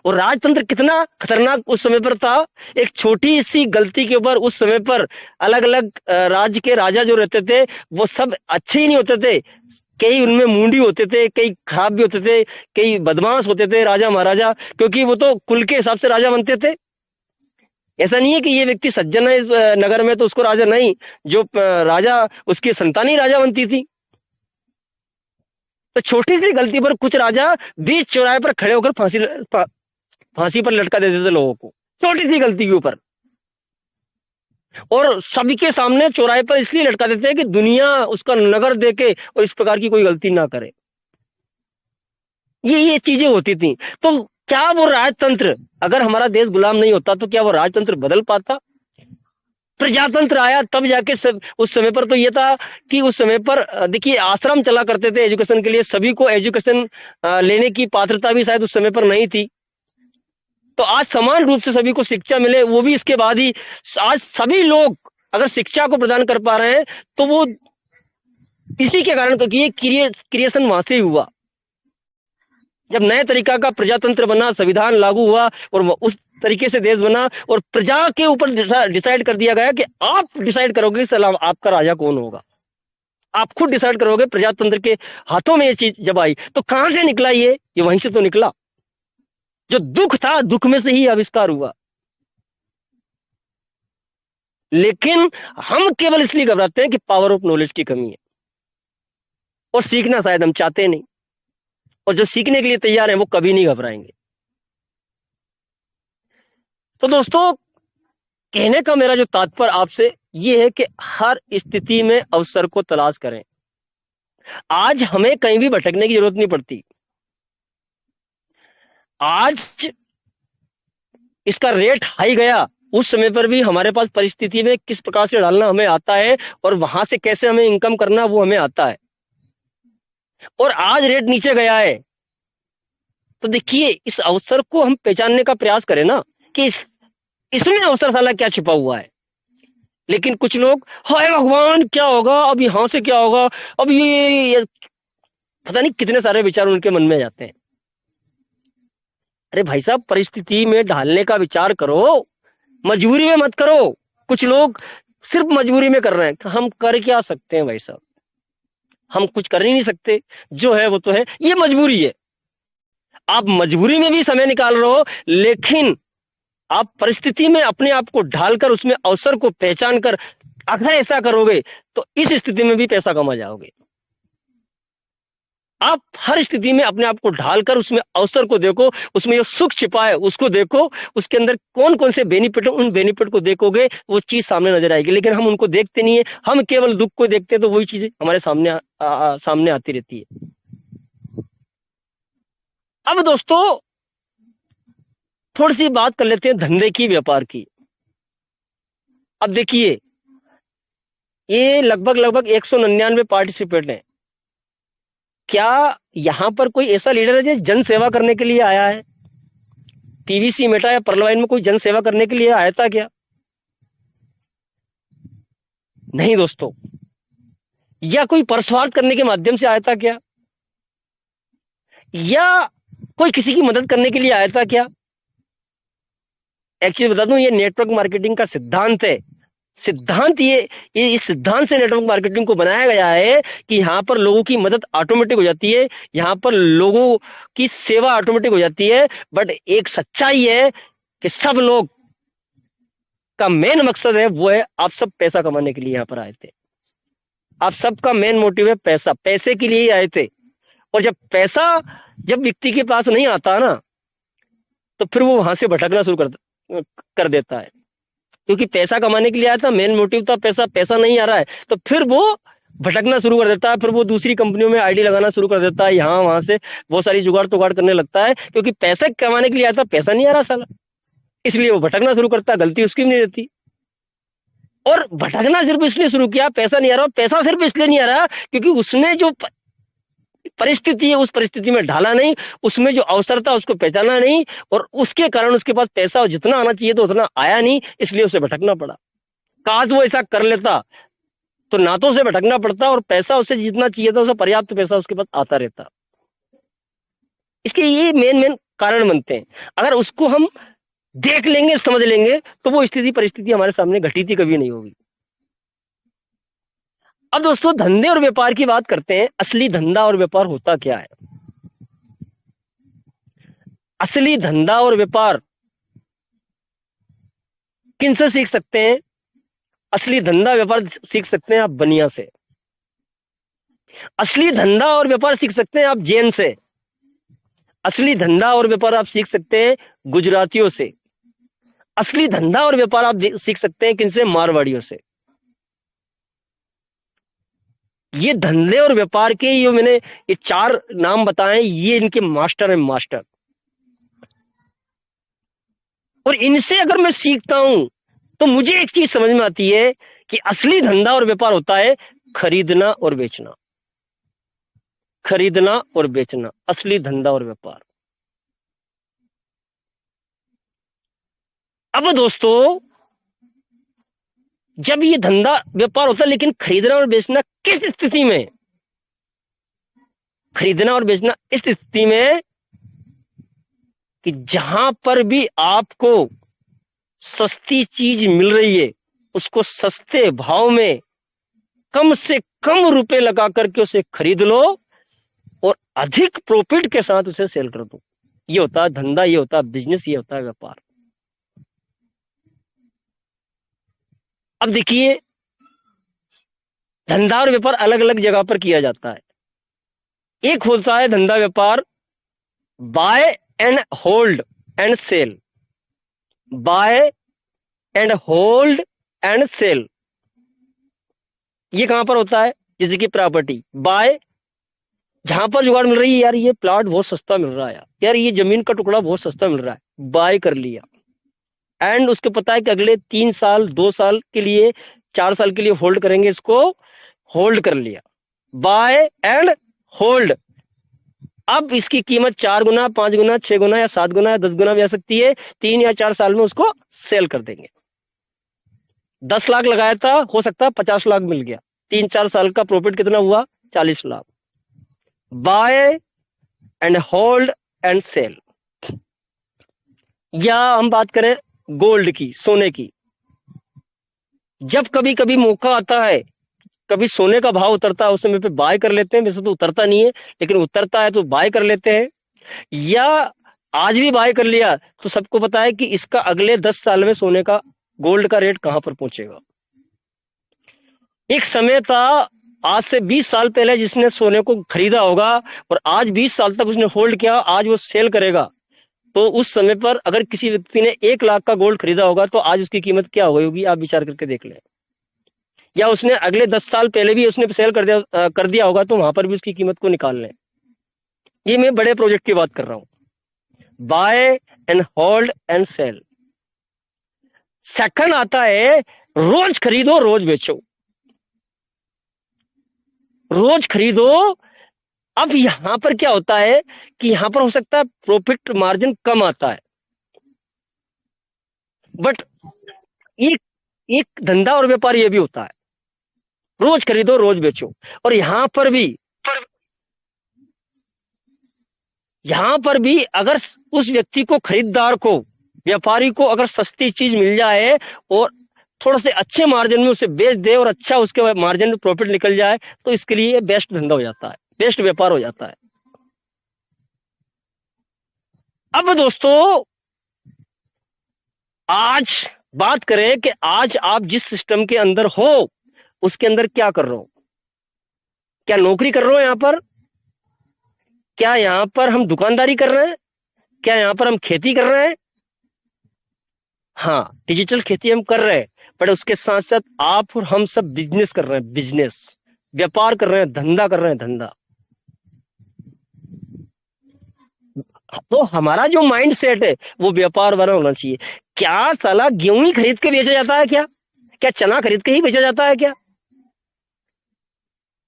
S1: और राजतंत्र कितना खतरनाक उस समय पर था। एक छोटी सी गलती के ऊपर उस समय पर अलग अलग राज्य के राजा जो रहते थे, वो सब अच्छे ही नहीं होते थे। कई उनमें मुंडी होते थे, कई खराब भी होते थे, कई बदमाश होते थे राजा महाराजा, क्योंकि वो तो कुल के हिसाब से राजा बनते थे। ऐसा नहीं है कि ये व्यक्ति सज्जन है इस नगर में तो उसको राजा नहीं, जो राजा उसकी संतानी राजा बनती थी। तो छोटी सी गलती पर कुछ राजा बीच चौराहे पर खड़े होकर फांसी पर लटका देते थे लोगों को, छोटी सी गलती के ऊपर। और सभी के सामने चौराहे पर इसलिए लटका देते हैं कि दुनिया उसका नगर देखे और इस प्रकार की कोई गलती ना करे। ये चीजें होती थी। तो क्या वो राजतंत्र, अगर हमारा देश गुलाम नहीं होता तो क्या वो राजतंत्र बदल पाता? प्रजातंत्र आया तब जाके उस समय पर तो ये था कि उस समय पर देखिए आश्रम चला करते थे एजुकेशन के लिए, सभी को एजुकेशन लेने की पात्रता भी शायद उस समय पर नहीं थी। तो आज समान रूप से सभी को शिक्षा मिले, वो भी इसके बाद ही। आज सभी लोग अगर शिक्षा को प्रदान कर पा रहे हैं तो वो इसी के कारण, क्योंकि ये क्रिएशन वहां से ही हुआ। जब नए तरीका का प्रजातंत्र बना, संविधान लागू हुआ और उस तरीके से देश बना, और प्रजा के ऊपर डिसाइड कर दिया गया कि आप डिसाइड करोगे सलाम आपका राजा कौन होगा, आप खुद डिसाइड करोगे। प्रजातंत्र के हाथों में ये चीज जब आई तो कहां से निकला? ये वहीं से तो निकला। जो दुख था, दुख में से ही आविष्कार हुआ। लेकिन हम केवल इसलिए घबराते हैं कि पावर ऑफ नॉलेज की कमी है, और सीखना शायद हम चाहते नहीं। और जो सीखने के लिए तैयार हैं वो कभी नहीं घबराएंगे। तो दोस्तों, कहने का मेरा जो तात्पर्य आपसे ये है कि हर स्थिति में अवसर को तलाश करें। आज हमें कहीं भी भटकने की जरूरत नहीं पड़ती। आज इसका रेट हाई गया, उस समय पर भी हमारे पास परिस्थिति में किस प्रकार से डालना हमें आता है, और वहां से कैसे हमें इनकम करना वो हमें आता है। और आज रेट नीचे गया है तो देखिए, इस अवसर को हम पहचानने का प्रयास करें ना, कि इसमें अवसर साला क्या छिपा हुआ है। लेकिन कुछ लोग, हाय भगवान क्या होगा अब, यहां से क्या होगा अब, ये पता नहीं कितने सारे विचार उनके मन में जाते हैं। अरे भाई साहब, परिस्थिति में ढालने का विचार करो, मजबूरी में मत करो। कुछ लोग सिर्फ मजबूरी में कर रहे हैं। हम कर क्या सकते हैं भाई साहब? हम कुछ कर ही नहीं सकते, जो है वो तो है, ये मजबूरी है। आप मजबूरी में भी समय निकाल रहे हो, लेकिन आप परिस्थिति में अपने आप को ढालकर उसमें अवसर को पहचान कर अगर ऐसा करोगे तो इस स्थिति में भी पैसा कमा जाओगे। आप हर स्थिति में अपने आप को ढालकर उसमें अवसर को देखो, उसमें जो सुख छिपा है उसको देखो, उसके अंदर कौन कौन से बेनिफिट है, उन बेनिफिट को देखोगे, वो चीज सामने नजर आएगी। लेकिन हम उनको देखते नहीं है, हम केवल दुख को देखते हैं, तो वही चीजें हमारे सामने सामने आती रहती है। अब दोस्तों थोड़ी सी बात कर लेते हैं धंधे की, व्यापार की। अब देखिए, ये लगभग 199 पार्टिसिपेंट हैं। क्या यहां पर कोई ऐसा लीडर है जो जन सेवा करने के लिए आया है? पीवीसी मेटा या पर्लवाइन में कोई जन सेवा करने के लिए आया था क्या? नहीं दोस्तों। या कोई परस्वार्थ करने के माध्यम से आया था क्या? या कोई किसी की मदद करने के लिए आया था क्या? एक चीज बता दूं, ये नेटवर्क मार्केटिंग का सिद्धांत है। सिद्धांत ये इस सिद्धांत से नेटवर्क मार्केटिंग को बनाया गया है कि यहां पर लोगों की मदद ऑटोमेटिक हो जाती है, यहां पर लोगों की सेवा ऑटोमेटिक हो जाती है। बट एक सच्चाई है कि सब लोग का मेन मकसद है वो है आप सब पैसा कमाने के लिए यहां पर आए थे। आप सबका मेन मोटिव है पैसा, पैसे के लिए ही आए थे। और जब पैसा जब व्यक्ति के पास नहीं आता ना, तो फिर वो वहां से भटकना शुरू कर देता है। क्योंकि पैसा कमाने के लिए आया था, मेन मोटिव था पैसा, पैसा नहीं आ रहा है, तो फिर वो भटकना शुरू कर देता है। फिर वो दूसरी कंपनियों में आईडी लगाना शुरू कर देता है, यहाँ वहां से बहुत सारी जुगाड़ तुगाड़ करने लगता है। क्योंकि पैसा कमाने के लिए आया था, पैसा नहीं आ रहा साला, इसलिए वो भटकना शुरू करता है। गलती उसकी भी नहीं रहती। और भटकना सिर्फ इसलिए शुरू किया, पैसा नहीं आ रहा, पैसा सिर्फ इसलिए नहीं आ रहा क्योंकि उसने जो परिस्थिति है उस परिस्थिति में ढाला नहीं, उसमें जो अवसर था उसको पहचाना नहीं, और उसके कारण उसके पास पैसा जितना आना चाहिए तो उतना आया नहीं, इसलिए उसे भटकना पड़ा। काश वो ऐसा कर लेता तो ना तो उसे भटकना पड़ता और पैसा उसे जितना चाहिए था उसे पर्याप्त पैसा उसके पास आता रहता। इसके ये मेन कारण बनते हैं। अगर उसको हम देख लेंगे, समझ लेंगे, तो वो स्थिति परिस्थिति हमारे सामने घटी थी कभी नहीं होगी। अब दोस्तों धंधे और व्यापार की बात करते हैं। असली धंधा और व्यापार होता क्या है? असली धंधा और व्यापार किनसे सीख सकते हैं? असली धंधा व्यापार सीख सकते हैं आप बनिया से। असली धंधा और व्यापार सीख सकते हैं आप जैन से। असली धंधा और व्यापार आप सीख सकते हैं गुजरातियों से। असली धंधा और व्यापार आप सीख सकते हैं किनसे? मारवाड़ियों से। ये धंधे और व्यापार के ये मैंने ये 4 नाम बताए, ये इनके मास्टर हैं, मास्टर। और इनसे अगर मैं सीखता हूं तो मुझे एक चीज समझ में आती है कि असली धंधा और व्यापार होता है खरीदना और बेचना। खरीदना और बेचना, असली धंधा और व्यापार। अब दोस्तों जब ये धंधा व्यापार होता है, लेकिन खरीदना और बेचना किस स्थिति में? खरीदना और बेचना इस स्थिति में कि जहां पर भी आपको सस्ती चीज मिल रही है उसको सस्ते भाव में कम से कम रुपए लगा करके उसे खरीद लो और अधिक प्रॉफिट के साथ उसे सेल कर दो। ये होता है धंधा, ये होता है बिजनेस, ये होता है व्यापार। अब देखिए, धंधा और व्यापार अलग अलग जगह पर किया जाता है। एक होता है धंधा व्यापार buy and hold and sell. Buy and hold and sell, ये कहां पर होता है? जैसे कि प्रॉपर्टी बाय, जहां पर जुगाड़ मिल रही है, यार ये प्लॉट बहुत सस्ता मिल रहा है, यार ये जमीन का टुकड़ा बहुत सस्ता मिल रहा है, बाय कर लिया। एंड उसको पता है कि अगले 3 साल 2 साल के लिए 4 साल के लिए होल्ड करेंगे, इसको होल्ड कर लिया। Buy and hold. अब इसकी कीमत 4 गुना 5 गुना 6 गुना या 7 गुना या 10 गुना भी आ सकती है। 3 या 4 साल में उसको सेल कर देंगे। 10 लाख लगाया था, हो सकता है 50 लाख मिल गया। 3-4 साल का प्रॉफिट कितना हुआ? 40 lakh. Buy and hold and sell. या हम बात करें गोल्ड की, सोने की, जब कभी कभी मौका आता है, कभी सोने का भाव उतरता है, उस समय पे बाय कर लेते हैं। वैसे तो उतरता नहीं है, लेकिन उतरता है तो बाय कर लेते हैं। या आज भी बाय कर लिया तो सबको पता है कि इसका अगले 10 साल में सोने का, गोल्ड का रेट कहां पर पहुंचेगा। एक समय था, आज से 20 साल पहले जिसने सोने को खरीदा होगा और आज 20 साल तक उसने होल्ड किया, आज वो सेल करेगा, तो उस समय पर अगर किसी व्यक्ति ने 1 लाख का गोल्ड खरीदा होगा तो आज उसकी कीमत क्या हो गई होगी, आप विचार करके देख लें। या उसने अगले 10 साल पहले भी उसने सेल कर दिया होगा तो वहां पर भी उसकी कीमत को निकाल लें। ये मैं बड़े प्रोजेक्ट की बात कर रहा हूं, buy and hold and sell. Second आता है रोज खरीदो रोज बेचो, रोज खरीदो। अब यहां पर क्या होता है कि यहां पर हो सकता है प्रॉफिट मार्जिन कम आता है, बट एक एक धंधा और व्यापार ये भी होता है, रोज खरीदो रोज बेचो। और यहां पर भी अगर उस व्यक्ति को, खरीदार को, व्यापारी को अगर सस्ती चीज मिल जाए और थोड़ा से अच्छे मार्जिन में उसे बेच दे और अच्छा उसके मार्जिन में प्रॉफिट निकल जाए तो इसके लिए बेस्ट धंधा हो जाता है, बेस्ट व्यापार हो जाता है। अब दोस्तों आज बात करें कि आज आप जिस सिस्टम के अंदर हो उसके अंदर क्या कर रहे हो। क्या नौकरी कर रहे हो यहां पर? क्या यहां पर हम दुकानदारी कर रहे हैं? क्या यहां पर हम खेती कर रहे हैं? हाँ, डिजिटल खेती हम कर रहे हैं, बट उसके साथ साथ आप और हम सब बिजनेस कर रहे हैं, बिजनेस, व्यापार कर रहे हैं, धंधा कर रहे हैं, धंधा। तो हमारा जो माइंड सेट है वो व्यापार वाला होना चाहिए। क्या साला गेहूं ही खरीद के बेचा जाता है क्या? क्या चना खरीद के ही बेचा जाता है क्या?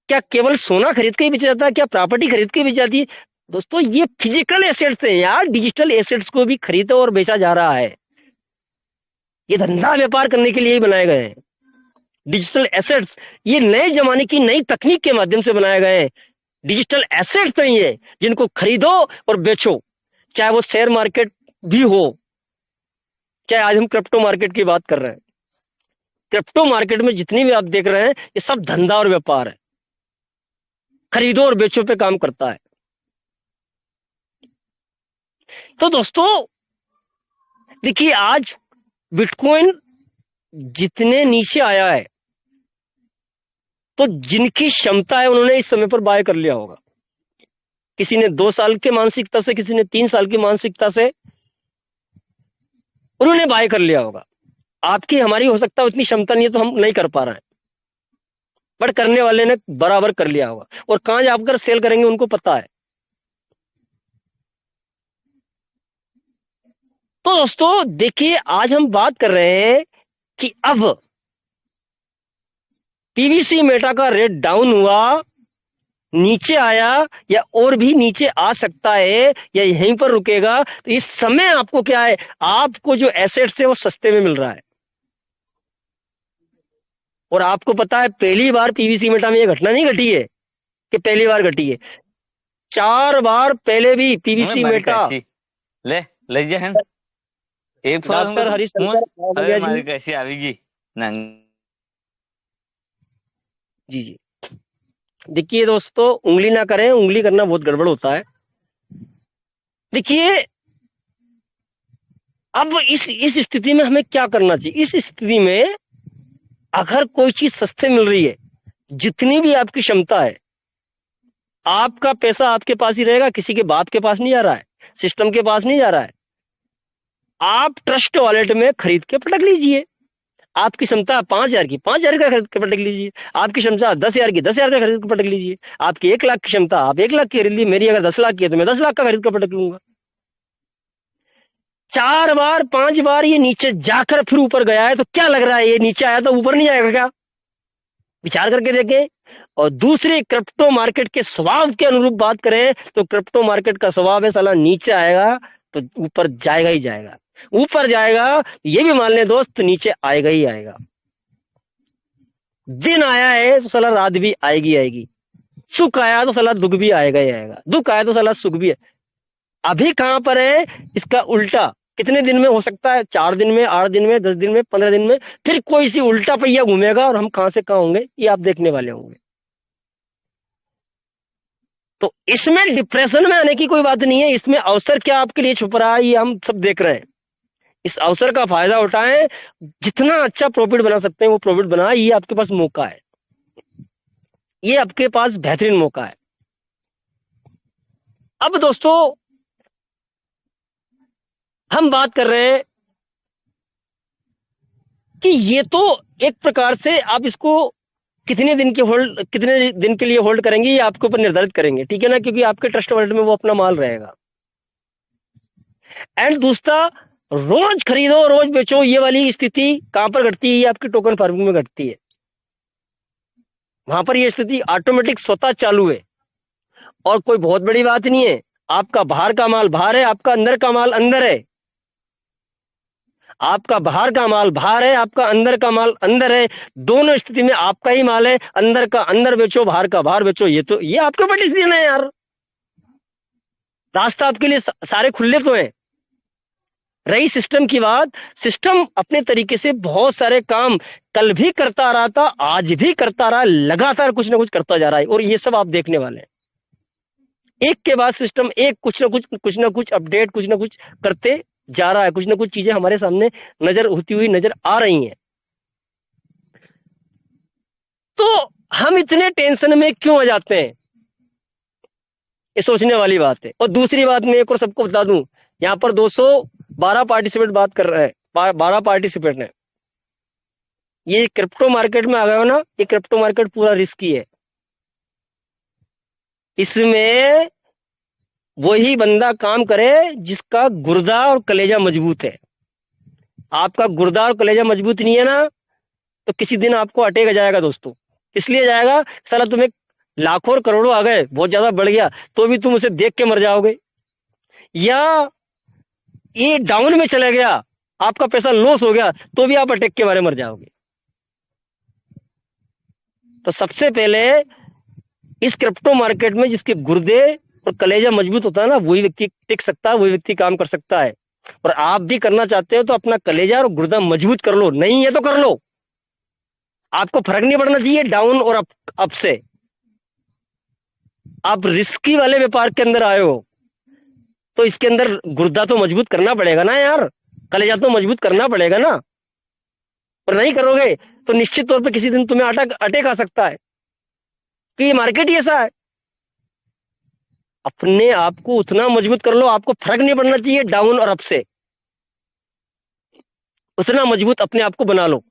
S1: क्या केवल सोना खरीद के ही बेचा जाता है? क्या प्रॉपर्टी खरीद के बेची जाती है? दोस्तों ये फिजिकल एसेट्स हैं यार, डिजिटल एसेट्स को भी खरीदा और बेचा जा रहा है। ये धंधा व्यापार करने के लिए ही बनाए गए हैं डिजिटल एसेट्स। ये नए जमाने की नई तकनीक के माध्यम से बनाए गए हैं डिजिटल एसेट्स हैं ये, जिनको खरीदो और बेचो, चाहे वो शेयर मार्केट भी हो, चाहे आज हम क्रिप्टो मार्केट की बात कर रहे हैं। क्रिप्टो मार्केट में जितनी भी आप देख रहे हैं ये सब धंधा और व्यापार है, खरीदो और बेचो पे काम करता है। तो दोस्तों देखिए आज बिटकॉइन जितने नीचे आया है तो जिनकी क्षमता है उन्होंने इस समय पर बाय कर लिया होगा। किसी ने 2 साल के मानसिकता से, किसी ने 3 साल की मानसिकता से उन्होंने बाय कर लिया होगा। आपकी हमारी हो सकता है उतनी क्षमता नहीं है तो हम नहीं कर पा रहे हैं, बट करने वाले ने बराबर कर लिया होगा और कहां जाकर सेल करेंगे उनको पता है। तो दोस्तों देखिए आज हम बात कर रहे हैं कि अब पीवीसी मेटा का रेट डाउन हुआ, नीचे आया या और भी नीचे आ सकता है या यहीं पर रुकेगा, तो इस समय आपको क्या है, आपको जो एसेट्स है वो सस्ते में मिल रहा है। और आपको पता है पहली बार पीवीसी मेटा में ये घटना नहीं घटी है कि पहली बार घटी है, 4 बार पहले भी पीवीसी मेटा
S3: ले लीजिए हैं एक
S1: डॉक्टर हरिशंकर
S3: कैसी आवेगी
S1: जी जी। देखिए दोस्तों उंगली ना करें, उंगली करना बहुत गड़बड़ होता है। देखिए अब इस स्थिति में हमें क्या करना चाहिए। इस स्थिति में अगर कोई चीज सस्ते मिल रही है, जितनी भी आपकी क्षमता है, आपका पैसा आपके पास ही रहेगा, किसी के बाप के पास नहीं जा रहा है, सिस्टम के पास नहीं जा रहा है। आप ट्रस्ट वॉलेट में खरीद के पटक लीजिए। आपकी क्षमता 5,000 की 5,000 का खरीद के पटक लीजिए, आपकी क्षमता 10,000 की 10,000 का खरीद के पटक लीजिए, आपकी 1 लाख की क्षमता आप 1 लाख की खरीद लीजिए, मेरी अगर 10 लाख की है तो मैं 10 लाख का खरीद कर पटक लूंगा। 4 बार 5 बार ये नीचे जाकर फिर ऊपर गया है तो क्या लग रहा है ये नीचे आया तो ऊपर नहीं आएगा क्या? विचार करके देखें। और दूसरे क्रिप्टो मार्केट के स्वभाव के अनुरूप बात करें तो क्रिप्टो मार्केट का स्वभाव है साला नीचे आएगा तो ऊपर जाएगा ही जाएगा, ऊपर जाएगा ये भी मान ले दोस्त नीचे आएगा ही आएगा। दिन आया है तो साला रात भी आएगी आएगी, सुख आया तो साला दुख भी आएगा ही आएगा, दुख आया तो साला सुख भी है। अभी कहां पर है इसका उल्टा, कितने दिन में हो सकता है, 4 दिन में, 8 दिन में, 10 दिन में, 15 दिन में फिर कोई सी उल्टा पहिया घूमेगा और हम कहां से कहां होंगे ये आप देखने वाले होंगे। तो इसमें डिप्रेशन में आने की कोई बात नहीं है, इसमें अवसर क्या आपके लिए छुप रहा है ये हम सब देख रहे हैं। इस अवसर का फायदा उठाएं, जितना अच्छा प्रॉफिट बना सकते हैं वो प्रॉफिट बनाएं, ये आपके पास मौका है, ये आपके पास बेहतरीन मौका है। अब दोस्तों हम बात कर रहे हैं कि ये तो एक प्रकार से आप इसको कितने दिन के लिए होल्ड करेंगे ये आपके ऊपर निर्धारित करेंगे, ठीक है ना, क्योंकि आपके ट्रस्ट वॉलेट में वो अपना माल रहेगा। एंड दूसरा, रोज खरीदो रोज बेचो, ये वाली स्थिति कहां पर घटती है? ये आपकी टोकन फार्मिंग में घटती है। वहां पर ये स्थिति ऑटोमेटिक स्वतः चालू है और कोई बहुत बड़ी बात नहीं है। आपका बाहर का माल बाहर है, आपका अंदर का माल अंदर है। आपका बाहर का माल बाहर है, आपका अंदर का माल अंदर है। दोनों स्थिति में आपका ही माल है, अंदर का अंदर बेचो, बाहर का बाहर बेचो। ये आपके ऊपर डिसीजन है यार। रास्ता आपके लिए सारे खुले तो हैं। रही सिस्टम की बात, सिस्टम अपने तरीके से बहुत सारे काम कल भी करता रहा था, आज भी करता रहा, लगातार कुछ ना कुछ करता जा रहा है, और ये सब आप देखने वाले हैं। एक के बाद सिस्टम एक कुछ ना कुछ अपडेट, कुछ ना कुछ करते जा रहा है। कुछ ना कुछ चीजें हमारे सामने नजर होती हुई नजर आ रही हैं। तो हम इतने टेंशन में क्यों आ जाते हैं, ये सोचने वाली बात है। और दूसरी बात मैं एक और सबको बता दूं, यहाँ पर 212 पार्टिसिपेंट बात कर रहे हैं, 12 पार्टिसिपेंट है। ये क्रिप्टो मार्केट में आ गए हो ना, ये क्रिप्टो मार्केट पूरा रिस्की है। इसमें वही बंदा काम करे जिसका गुर्दा और कलेजा मजबूत है। आपका गुर्दा और कलेजा मजबूत नहीं है ना, तो किसी दिन आपको अटेक जाएगा दोस्तों। इसलिए जाएगा, साला तुम्हें लाखों और करोड़ों आ गए, बहुत ज्यादा बढ़ गया, तो भी तुम उसे देख के मर जाओगे। या ये डाउन में चला गया, आपका पैसा लॉस हो गया, तो भी आप अटैक के बारे में मर जाओगे। तो सबसे पहले इस क्रिप्टो मार्केट में जिसके गुर्दे और कलेजा मजबूत होता है ना, वही व्यक्ति टिक सकता है, वही व्यक्ति काम कर सकता है। और आप भी करना चाहते हो तो अपना कलेजा और गुर्दा मजबूत कर लो, नहीं है तो कर लो। आपको फर्क नहीं पड़ना चाहिए डाउन और अप से। आप रिस्की वाले व्यापार के अंदर आए हो, तो इसके अंदर गुर्दा तो मजबूत करना पड़ेगा ना यार, कलेजा तो मजबूत करना पड़ेगा ना। और नहीं करोगे तो निश्चित तौर पे किसी दिन तुम्हें अटैक आ सकता है, कि ये मार्केट ही ऐसा है। अपने आप को उतना मजबूत कर लो, आपको फर्क नहीं पड़ना चाहिए डाउन और अप से, उतना मजबूत अपने आप को बना लो।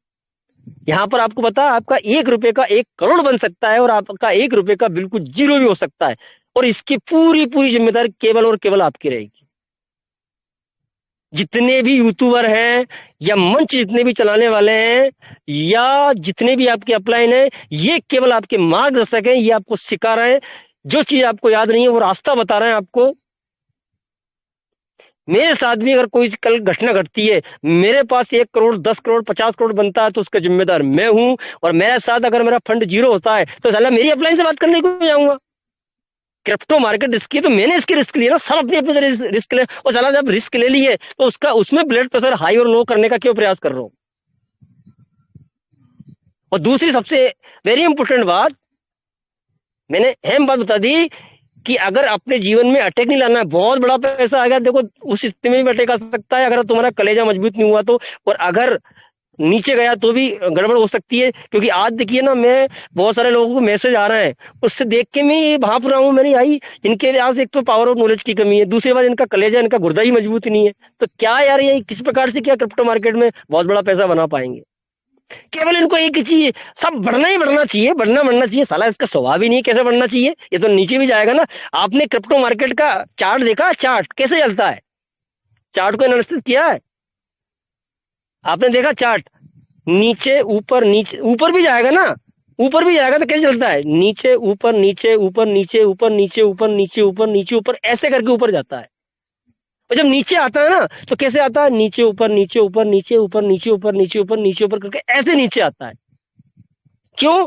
S1: यहां पर आपको पता है, आपका 1 रुपए का 1 करोड़ बन सकता है, और आपका 1 रुपए का बिल्कुल 0 भी हो सकता है, और इसकी पूरी जिम्मेदारी केवल और केवल आपकी रहेगी। जितने भी यूट्यूबर हैं या मंच जितने भी चलाने वाले हैं या जितने भी आपके अपलाइन हैं, ये केवल आपके मार्गदर्शक हैं। ये आपको सिखा रहे हैं, जो चीज आपको याद नहीं है वो रास्ता बता रहे हैं आपको। मेरे साथ भी अगर कोई कल घटना घटती है, मेरे पास 1 करोड़ 10 करोड़ 50 करोड़ बनता है, तो उसका जिम्मेदार मैं हूं। और मेरे साथ अगर मेरा फंड 0 होता है, तो साला मेरी अपलाइन से बात करने को जाऊंगा। क्रिप्टो मार्केट रिस्की है, तो मैंने इसकी रिस्क लिया ना, सब अपनी अपनी तरह रिस्क ले। और साला जब रिस्क ले लिए तो उसका उसमें ब्लड प्रेशर हाई और लो करने का क्यों प्रयास कर रहा हूं। और दूसरी सबसे वेरी इंपॉर्टेंट बात, मैंने अहम बात बता दी कि अगर अपने जीवन में अटैक नहीं लाना है, बहुत बड़ा पैसा आ गया, देखो उस स्थिति में भी अटैक आ सकता है अगर तुम्हारा कलेजा मजबूत नहीं हुआ तो। और अगर नीचे गया तो भी गड़बड़ हो सकती है, क्योंकि आज देखिए ना, मैं बहुत सारे लोगों को मैसेज आ रहे हैं, उससे देख के मैं ये भाप रहा हूँ, मैंने आई इनके पास एक तो पावर ऑफ नॉलेज की कमी है, दूसरी बात इनका कलेजा, इनका गुर्दा ही मजबूत नहीं है। तो क्या यार, ये किस प्रकार से क्या क्रिप्टो मार्केट में बहुत बड़ा पैसा बना पाएंगे? केवल इनको एक ही चाहिए, सब बढ़ना ही बढ़ना चाहिए, बढ़ना चाहिए। साला इसका स्वभाव ही नहीं है कैसे बढ़ना चाहिए, ये तो नीचे भी जाएगा ना। आपने क्रिप्टो मार्केट का चार्ट देखा? चार्ट कैसे चलता है? चार्ट को एनालिसिस किया है आपने? देखा चार्ट? नीचे ऊपर, नीचे ऊपर भी जाएगा ना, ऊपर भी जाएगा तो कैसे चलता है? नीचे ऊपर, नीचे ऊपर, नीचे ऊपर, नीचे ऊपर, नीचे ऊपर, नीचे ऊपर, ऐसे करके ऊपर जाता है। और जब नीचे आता है ना, तो कैसे आता है? नीचे ऊपर, नीचे ऊपर, नीचे ऊपर, नीचे ऊपर, नीचे ऊपर, नीचे ऊपर करके ऐसे नीचे आता है। क्यों?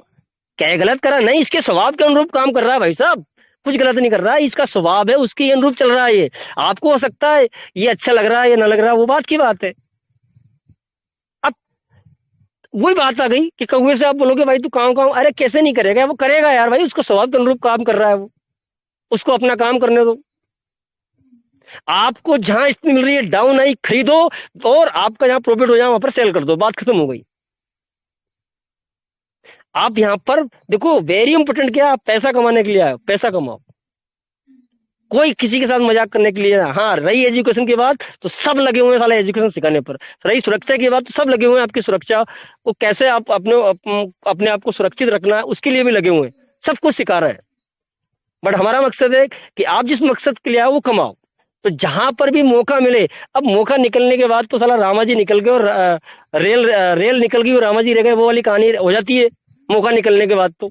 S1: क्या गलत करा? नहीं, इसके स्वभाव के अनुरूप काम कर रहा है भाई साहब, कुछ गलत नहीं कर रहा है। इसका स्वभाव है, उसके अनुरूप चल रहा है। ये आपको हो सकता है ये अच्छा लग रहा है या ना लग रहा है, वो बात की बात है। अब वही बात आ गई कि कौवे से आप बोलोगे भाई तू काम, अरे कैसे नहीं करेगा, वो करेगा यार भाई, उसको स्वभाव के अनुरूप काम कर रहा है वो। उसको अपना काम करने दो। आपको जहां स्थिति मिल रही है डाउन आई खरीदो, और आपका जहां प्रॉफिट हो जाए वहां पर सेल कर दो, बात खत्म हो गई। आप यहां पर देखो, वेरी इंपोर्टेंट क्या, आप पैसा कमाने के लिए आए हो, पैसा कमाओ। कोई किसी के साथ मजाक करने के लिए, हाँ रही एजुकेशन की बात तो सब लगे हुए हैं साला एजुकेशन सिखाने पर, रही सुरक्षा की बात तो सब लगे हुए हैं आपकी सुरक्षा को कैसे आप अपने आप को सुरक्षित रखना है उसके लिए भी लगे हुए हैं, सब कुछ सिखा रहे हैं। बट हमारा मकसद है कि आप जिस मकसद के लिए आओ वो कमाओ। तो जहां पर भी मौका मिले, अब मौका निकलने के बाद तो साला रामा जी निकल गए और रेल निकल गई और रामा जी रह गए, वो वाली कहानी हो जाती है मौका निकलने के बाद। तो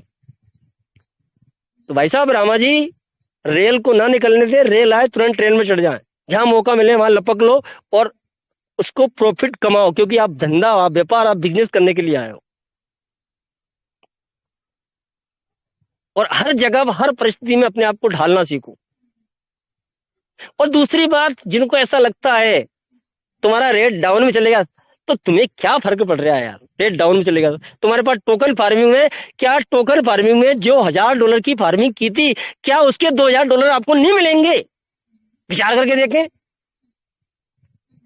S1: भाई साहब रामा जी रेल को ना निकलने दे, रेल आए तुरंत ट्रेन में चढ़ जाए, जहां मौका मिले वहां लपक लो और उसको प्रॉफिट कमाओ, क्योंकि आप धंधा, आप व्यापार, आप बिजनेस करने के लिए आए हो। और हर जगह हर परिस्थिति में अपने आप को ढालना सीखो। और दूसरी बात, जिनको ऐसा लगता है तुम्हारा रेट डाउन में चलेगा, तो तुम्हें क्या फर्क पड़ रहा है यार, रेट डाउन में चलेगा तुम्हारे पास टोकन फार्मिंग में, क्या टोकन फार्मिंग में जो $1000 की फार्मिंग की थी, क्या उसके $2000 आपको नहीं मिलेंगे? विचार करके देखें।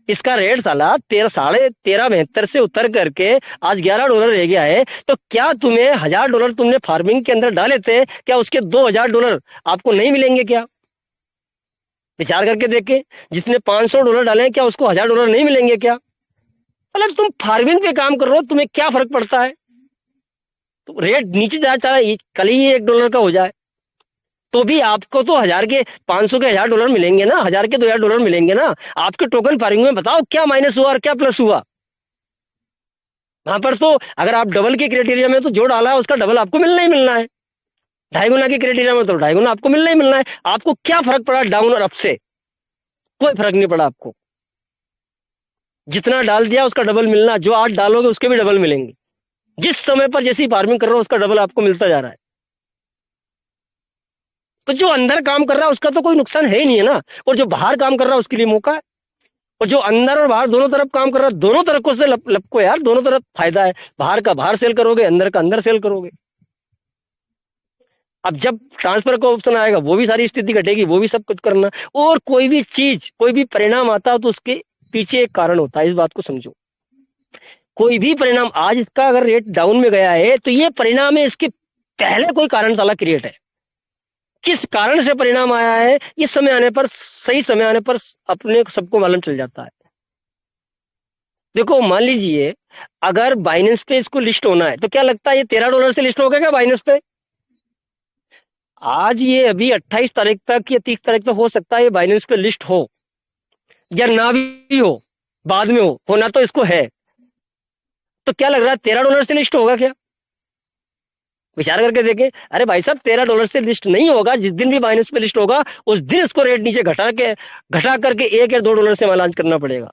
S1: इसका रेट साला 13.72 से उतर करके आज $11 रह गया है, तो क्या तुम्हें $1000 तुमने फार्मिंग के अंदर डाले थे, क्या उसके $2000 आपको नहीं मिलेंगे क्या? विचार करके देखें। जिसने $500 डाले क्या उसको $1000 नहीं मिलेंगे क्या? मतलब तुम फार्मिंग पे काम कर रहे हो, तुम्हें क्या फर्क पड़ता है? तो रेट नीचे जा चाहे कल ही $1 का हो जाए तो भी आपको तो 1000 के 500 के $1000 मिलेंगे ना, 1000 के $2000 मिलेंगे ना। आपके टोकन फार्मिंग में बताओ क्या माइनस हुआ और क्या प्लस हुआ? वहां पर तो अगर आप डबल के क्राइटेरिया में तो जो डाला है उसका डबल आपको मिलना ही मिलना है, 2.5 गुना के क्राइटेरिया में तो 2.5 गुना आपको मिलना ही मिलना है। आपको क्या फर्क पड़ा डाउन और अप से? कोई फर्क नहीं पड़ा आपको। जितना डाल दिया उसका डबल मिलना, जो आज डालोगे उसके भी डबल मिलेंगे। जिस समय पर जैसी फार्मिंग कर रहे हो उसका डबल आपको मिलता जा रहा है। तो जो अंदर काम कर रहा है उसका तो कोई नुकसान है ही नहीं है ना, और जो बाहर काम कर रहा है उसके लिए मौका है। और जो अंदर और बाहर दोनों तरफ काम कर रहा है, दोनों तरफ को से लपको यार, दोनों तरफ फायदा है। बाहर का बाहर सेल करोगे, अंदर का अंदर सेल करोगे। अब जब ट्रांसफर का ऑप्शन आएगा वो भी सारी स्थिति घटेगी, वो भी सब कुछ करना। और कोई भी चीज, कोई भी परिणाम आता है तो उसके पीछे एक कारण होता है, इस बात को समझो। कोई भी परिणाम, आज इसका अगर रेट डाउन में गया है तो ये परिणाम है, इसके पहले कोई कारण साला क्रिएट है। किस कारण से परिणाम आया है ये समय आने पर, सही समय आने पर अपने सबको मालूम चल जाता है। देखो मान लीजिए अगर बाइनेंस पे इसको लिस्ट होना है तो क्या लगता है ये $13 से लिस्ट होगा क्या बाइनेंस पे? आज ये अभी 28 तारीख तक या 30 तारीख तक हो सकता है ये बाइनेंस पे लिस्ट हो या ना भी हो, बाद में हो, होना तो इसको है। तो क्या लग रहा है $13 से लिस्ट होगा क्या? विचार करके देखें। अरे भाई साहब $13 से लिस्ट नहीं होगा। जिस दिन भी बाइनेंस पे लिस्ट होगा उस दिन इसको रेट नीचे घटा करके $1 या $2 से लॉन्च करना पड़ेगा।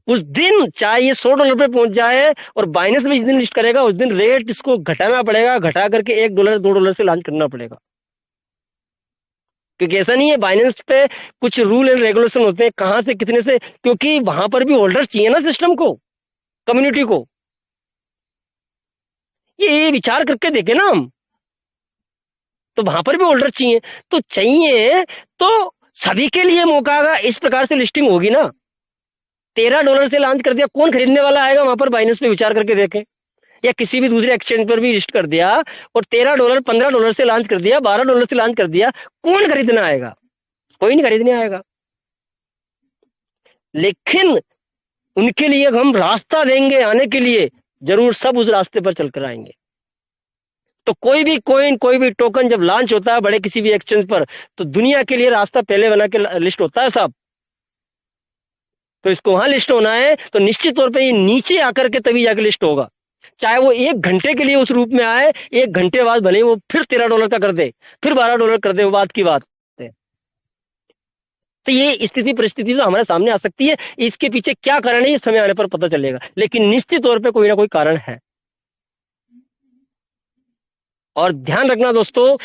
S1: उस दिन चाहे ये $100 पे पहुंच जाए और बाइनेंस में जिस दिन लिस्ट करेगा उस दिन रेट इसको घटाना पड़ेगा, घटा करके $1 $2 से लॉन्च करना पड़ेगा। क्योंकि ऐसा नहीं है, बाइनेंस पे कुछ रूल एंड रेगुलेशन होते हैं, कहां से कितने से, क्योंकि वहां पर भी होल्डर चाहिए ना सिस्टम को, कम्युनिटी को। ये विचार करके देखे ना हम, तो वहां पर भी होल्डर चाहिए। तो चाहिए तो सभी के लिए मौका आएगा, इस प्रकार से लिस्टिंग होगी ना। $13 से लॉन्च कर दिया, कौन खरीदने वाला आएगा वहां पर? बाइनेंस पे विचार करके देखें, या किसी भी दूसरे एक्सचेंज पर भी लिस्ट कर दिया और $13 $15 से लॉन्च कर दिया, $12 से लॉन्च कर दिया, कौन खरीदना आएगा? कोई नहीं खरीदने आएगा। लेकिन उनके लिए हम रास्ता देंगे आने के लिए, जरूर सब उस रास्ते पर चलकर आएंगे। तो कोई भी कॉइन, कोई भी टोकन जब लॉन्च होता है बड़े किसी भी एक्सचेंज पर, तो दुनिया के लिए रास्ता पहले बना के लिस्ट होता है साहब। तो इसको वहां लिस्ट होना है तो निश्चित तौर पे ये नीचे आकर के तभी जाकर लिस्ट होगा। चाहे वो 1 घंटे के लिए उस रूप में आए, 1 घंटे बाद भले वो फिर $13 का कर दे, फिर $12 कर दे, वो बात की बात है। तो ये स्थिति परिस्थिति तो हमारे सामने आ सकती है, इसके पीछे क्या कारण है ये समय आने पर पता चलेगा, लेकिन निश्चित तौर पे कोई ना कोई कारण है। और ध्यान रखना दोस्तों,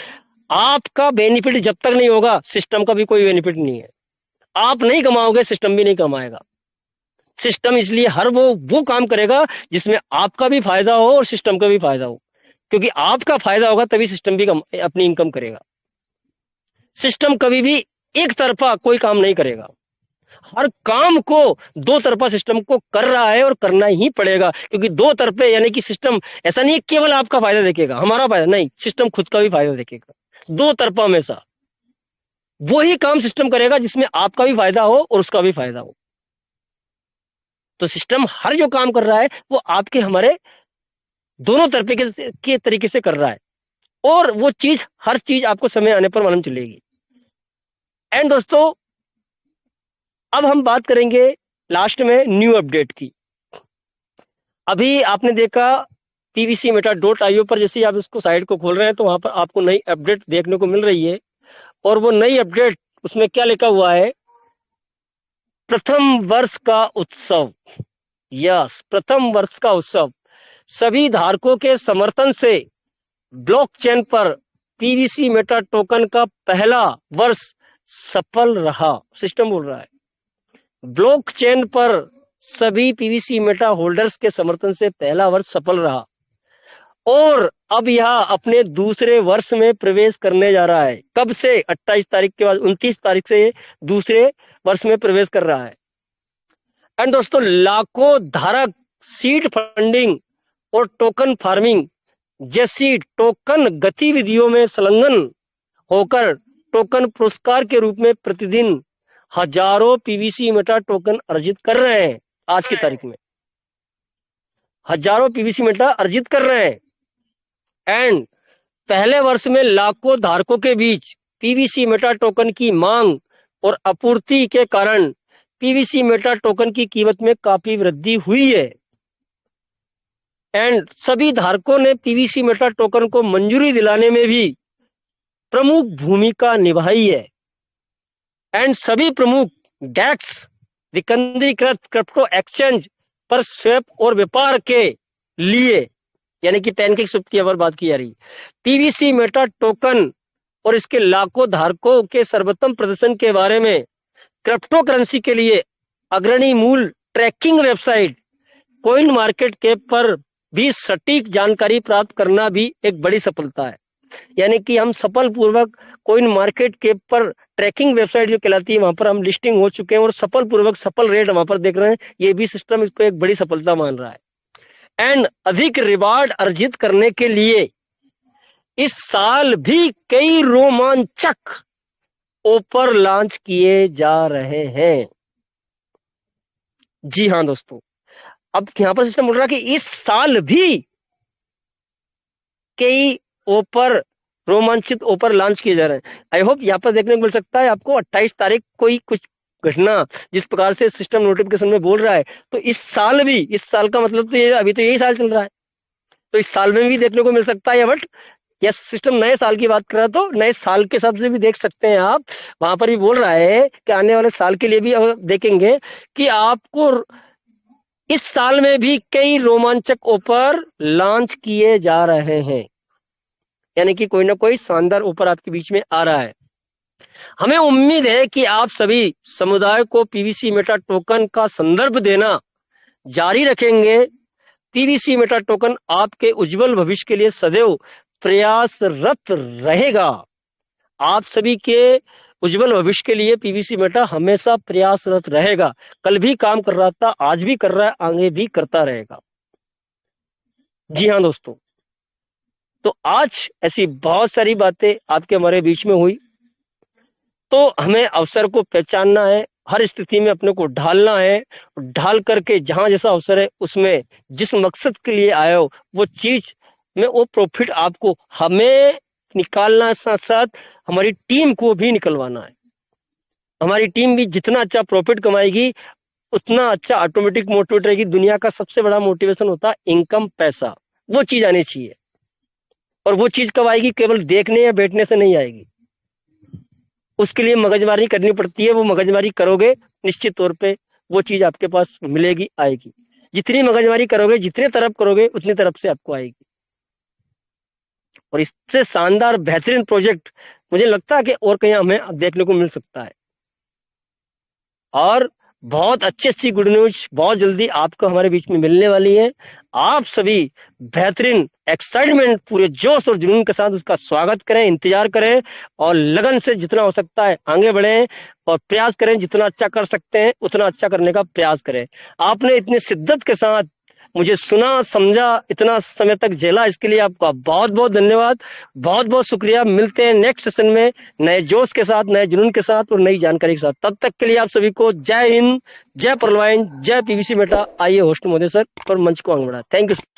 S1: आपका बेनिफिट जब तक नहीं होगा सिस्टम का भी कोई बेनिफिट नहीं है। आप नहीं कमाओगे, सिस्टम भी नहीं कमाएगा। सिस्टम इसलिए हर वो काम करेगा जिसमें आपका भी फायदा हो और सिस्टम का भी फायदा हो, क्योंकि आपका फायदा होगा तभी सिस्टम भी अपनी इनकम करेगा। सिस्टम कभी भी एक तरफा कोई काम नहीं करेगा, हर काम को दो तरफा सिस्टम को कर रहा है और करना ही पड़ेगा, क्योंकि दो तरफे यानी कि सिस्टम ऐसा नहीं केवल आपका फायदा देखेगा, हमारा फायदा नहीं, सिस्टम खुद का भी फायदा देखेगा, दो तरफा हमेशा वही काम सिस्टम करेगा जिसमें आपका भी फायदा हो और उसका भी फायदा हो। तो सिस्टम हर जो काम कर रहा है वो आपके हमारे दोनों तरफे के तरीके से कर रहा है, और वो चीज हर चीज आपको समय आने पर मालूम चलेगी। एंड दोस्तों, अब हम बात करेंगे लास्ट में न्यू अपडेट की। अभी आपने देखा pvcmeta.io पर, जैसे आप इसको साइट को खोल रहे हैं तो वहां पर आपको नई अपडेट देखने को मिल रही है, और वो नई अपडेट उसमें क्या लिखा हुआ है, प्रथम वर्ष का उत्सव। यस, प्रथम वर्ष का उत्सव, सभी धारकों के समर्थन से ब्लॉकचेन पर पीवीसी मेटा टोकन का पहला वर्ष सफल रहा, सिस्टम बोल रहा है। ब्लॉकचेन पर सभी पीवीसी मेटा होल्डर्स के समर्थन से पहला वर्ष सफल रहा, और अब यह अपने दूसरे वर्ष में प्रवेश करने जा रहा है। कब से? 28 तारीख के बाद 29 तारीख से दूसरे वर्ष में प्रवेश कर रहा है। एंड दोस्तों, लाखों धारक सीड फंडिंग और टोकन फार्मिंग जैसी टोकन गतिविधियों में संलग्न होकर टोकन पुरस्कार के रूप में प्रतिदिन हजारों पीवीसी मेटा टोकन अर्जित कर रहे हैं। आज की तारीख में हजारों पीवीसी मेटा अर्जित कर रहे हैं। एंड पहले वर्ष में लाखों धारकों के बीच पीवीसी मेटा टोकन की मांग और आपूर्ति के कारण पीवीसी मेटा टोकन की कीमत में काफी वृद्धि हुई है। एंड सभी धारकों ने पीवीसी मेटा टोकन को मंजूरी दिलाने में भी प्रमुख भूमिका निभाई है। एंड सभी प्रमुख डेक्स विकेंद्रीकृत क्रिप्टो एक्सचेंज पर स्वैप और व्यापार के लिए, यानी कि पैनकेक स्विफ्ट की अगर बात की जा रही, पीवीसी मेटा टोकन और इसके लाखों धारकों के सर्वोत्तम प्रदर्शन के बारे में क्रिप्टो करेंसी के लिए अग्रणी मूल trekking website coin market cap पर भी सटीक जानकारी प्राप्त करना भी एक बड़ी सफलता है। यानी कि हम सफल पूर्वक कॉइन मार्केट कैप पर ट्रैकिंग वेबसाइट जो कहलाती है वहां पर हम लिस्टिंग हो चुके हैं, और सफल पूर्वक सफल रेट वहां पर देख रहे हैं। ये भी सिस्टम इसको एक बड़ी सफलता मान रहा है। एंड अधिक रिवार्ड अर्जित करने के लिए इस साल भी कई रोमांचक ऑफर लॉन्च किए जा रहे हैं। जी हाँ दोस्तों, अब यहां पर सिस्टम बोल रहा है कि इस साल भी कई ऑफर, रोमांचित ऑफर लॉन्च किए जा रहे हैं। आई होप यहाँ पर देखने को मिल सकता है आपको 28 तारीख कोई कुछ घटना जिस प्रकार से सिस्टम नोटिफिकेशन में बोल रहा है, तो इस साल भी, इस साल का मतलब तो ये अभी तो यही साल चल रहा है, तो इस साल में भी देखने को मिल सकता है। बट यस, सिस्टम नए साल की बात कर रहा है तो नए साल के हिसाब से भी देख सकते हैं आप। वहां पर भी बोल रहा है कि आने वाले साल के लिए भी देखेंगे कि आपको इस साल में भी कई रोमांचक ऑफर लॉन्च किए जा रहे हैं, यानी कि कोई ना कोई शानदार ऑफर आपके बीच में आ रहा है। हमें उम्मीद है कि आप सभी समुदाय को पीवीसी मेटा टोकन का संदर्भ देना जारी रखेंगे। पीवीसी मेटा टोकन आपके उज्जवल भविष्य के लिए सदैव प्रयासरत रहेगा। आप सभी के उज्जवल भविष्य के लिए पीवीसी मेटा हमेशा प्रयासरत रहेगा। कल भी काम कर रहा था, आज भी कर रहा है, आगे भी करता रहेगा। जी हाँ दोस्तों, तो आज ऐसी बहुत सारी बातें आपके हमारे बीच में हुई, तो हमें अवसर को पहचानना है, हर स्थिति में अपने को ढालना है, ढाल करके जहां जैसा अवसर है उसमें जिस मकसद के लिए आए हो वो चीज में वो प्रॉफिट आपको हमें निकालना, साथ साथ हमारी टीम को भी निकलवाना है। हमारी टीम भी जितना अच्छा प्रॉफिट कमाएगी उतना अच्छा ऑटोमेटिक मोटिवेट रहेगी। दुनिया का सबसे बड़ा मोटिवेशन होता है इनकम, पैसा, वो चीज आनी चाहिए। और वो चीज कब आएगी? केवल देखने या बैठने से नहीं आएगी, उसके लिए मगजमारी करनी पड़ती है। वो मगजमारी करोगे निश्चित तौर पे वो चीज आपके पास मिलेगी, आएगी। जितनी मगजमारी करोगे, जितने तरफ करोगे, उतनी तरफ से आपको आएगी। और इससे शानदार बेहतरीन प्रोजेक्ट मुझे लगता है कि और कहीं हमें देखने को मिल सकता है। और बहुत अच्छी गुड न्यूज बहुत जल्दी आपको हमारे बीच में मिलने वाली है। आप सभी बेहतरीन एक्साइटमेंट पूरे जोश और जुनून के साथ उसका स्वागत करें, इंतजार करें और लगन से जितना हो सकता है आगे बढ़ें और प्रयास करें, जितना अच्छा कर सकते हैं उतना अच्छा करने का प्रयास करें। आपने इतनी शिद्दत के साथ मुझे सुना, समझा, इतना समय तक झेला, इसके लिए आपका बहुत बहुत धन्यवाद, बहुत बहुत शुक्रिया। मिलते हैं नेक्स्ट सेशन में नए जोश के साथ, नए जुनून के साथ और नई जानकारी के साथ। तब तक के लिए आप सभी को जय हिंद, जय प्रलवाइन, जय पीवीसी मेटा। आइए होस्ट महोदय सर पर मंच को आगे बढ़ा। Thank you.